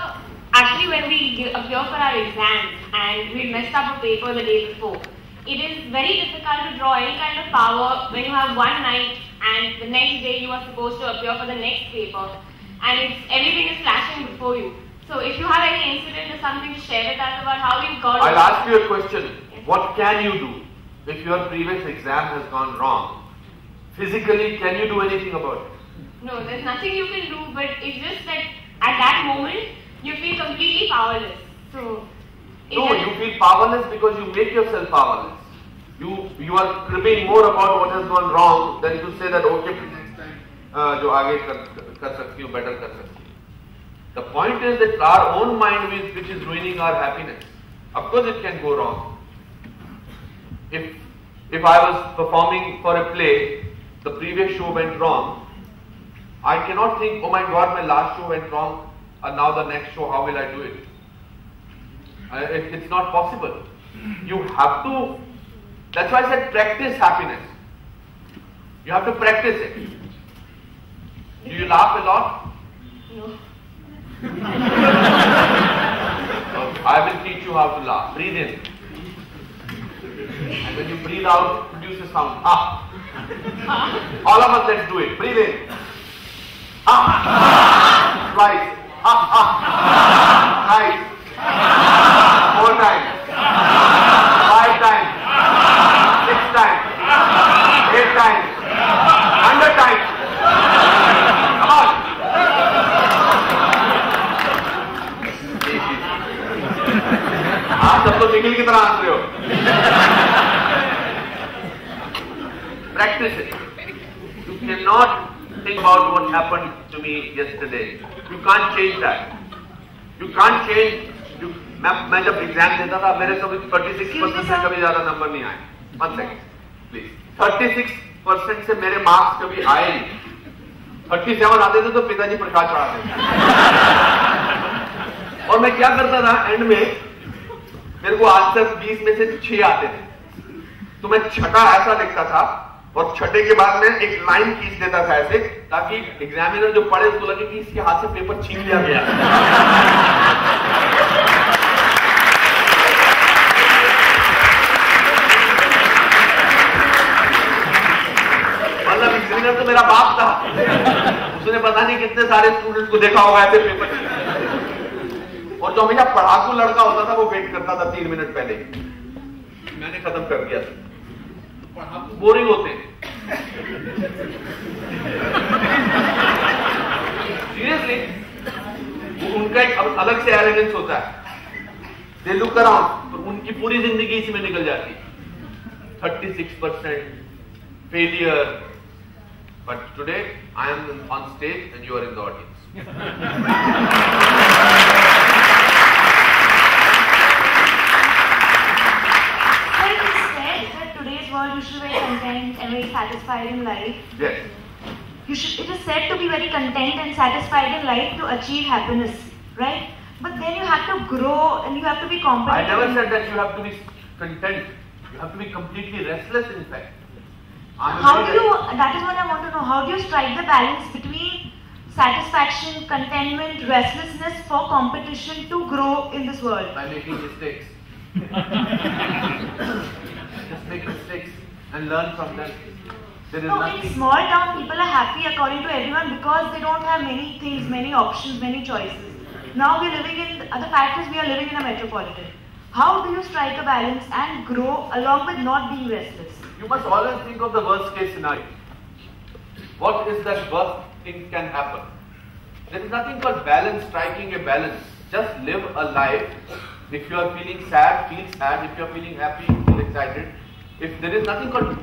actually, when we appear for our exams and we messed up a paper the day before, it is very difficult to draw any kind of power when you have one night and the next day you are supposed to appear for the next paper, and everything is flashing before you. So if you have any incident or something to share with us about how you got... I'll ask you a question. Yes. What can you do if your previous exam has gone wrong? Physically, can you do anything about it? No, there's nothing you can do, but it's just that at that moment, you feel completely powerless. So... No, you feel powerless because you make yourself powerless. You are cribbing more about what has gone wrong than to say that, okay, next time, जो आगे कर सकती हूँ, better कर सकती हूँ. The point is that our own mind which is ruining our happiness. Of course it can go wrong. If I was performing for a play, the previous show went wrong, I cannot think, oh my God, my last show went wrong, and now the next show, how will I do it? It's not possible. You have to, that's why I said practice happiness. You have to practice it. Do you laugh a lot? No. I will teach you how to laugh. Breathe in. And when you breathe out, produce a sound. Ah. All of us, let's do it. Breathe in. Ah. Twice. Ah. Ah. Twice. 4 times. 5 times. 6 times. 8 times. 100 times. Come on. हंस रहे हो? Practice it. You cannot think about what happened to me yesterday. You can't change that. You can't change. मैं जब exam देता था मेरे कभी 36% से कभी ज्यादा नंबर नहीं आए. 1 second, please. 36% से मेरे मार्क्स कभी आए नहीं. 37 आते थे तो पिताजी प्रकाश चढ़ाते थे. और मैं क्या करता था एंड में, मेरे को आंसर 20 में से 6 आते थे, तो मैं छठा ऐसा लिखता था और छठे के बाद में एक लाइन खींच देता था ऐसे, ताकि एग्जामिनर जो पढ़े उसको लगे कि इसके हाथ से पेपर छीन लिया गया. मतलब एग्जामिनर तो मेरा बाप था, उसने पता नहीं कितने सारे स्टूडेंट्स को देखा होगा ऐसे पेपर. और जो हमेशा पढ़ाकू लड़का होता था वो वेट करता था 3 मिनट पहले. मैंने खत्म कर दिया था. पढ़ाकू बोरिंग होते हैं. सीरियसली, उनका एक अलग से एरोगेंस होता है. दे लुक अराउंड, तो उनकी पूरी जिंदगी इसी में निकल जाती है. 36% failure. But today I am on stage and you are in the audience. World, you should be very content and very satisfied in life. Yes. It is said to be very content and satisfied in life to achieve happiness, right? But then you have to grow and you have to be competent. I never said that you have to be content. You have to be completely restless, in fact. That is what I want to know. How do you strike the balance between satisfaction, contentment, restlessness for competition to grow in this world? By making mistakes. Just make mistakes and learn from them. There is nothing. In small town, people are happy according to everyone because they don't have many things, many options, many choices. Now we are living in, the fact is we are living in a metropolitan. How do you strike a balance and grow along with not being restless? You must always think of the worst case scenario. What is that worst thing can happen? There is nothing called balance, striking a balance. Just live a life. If you are feeling sad, feel sad. If you are feeling happy, feel excited. If there is nothing called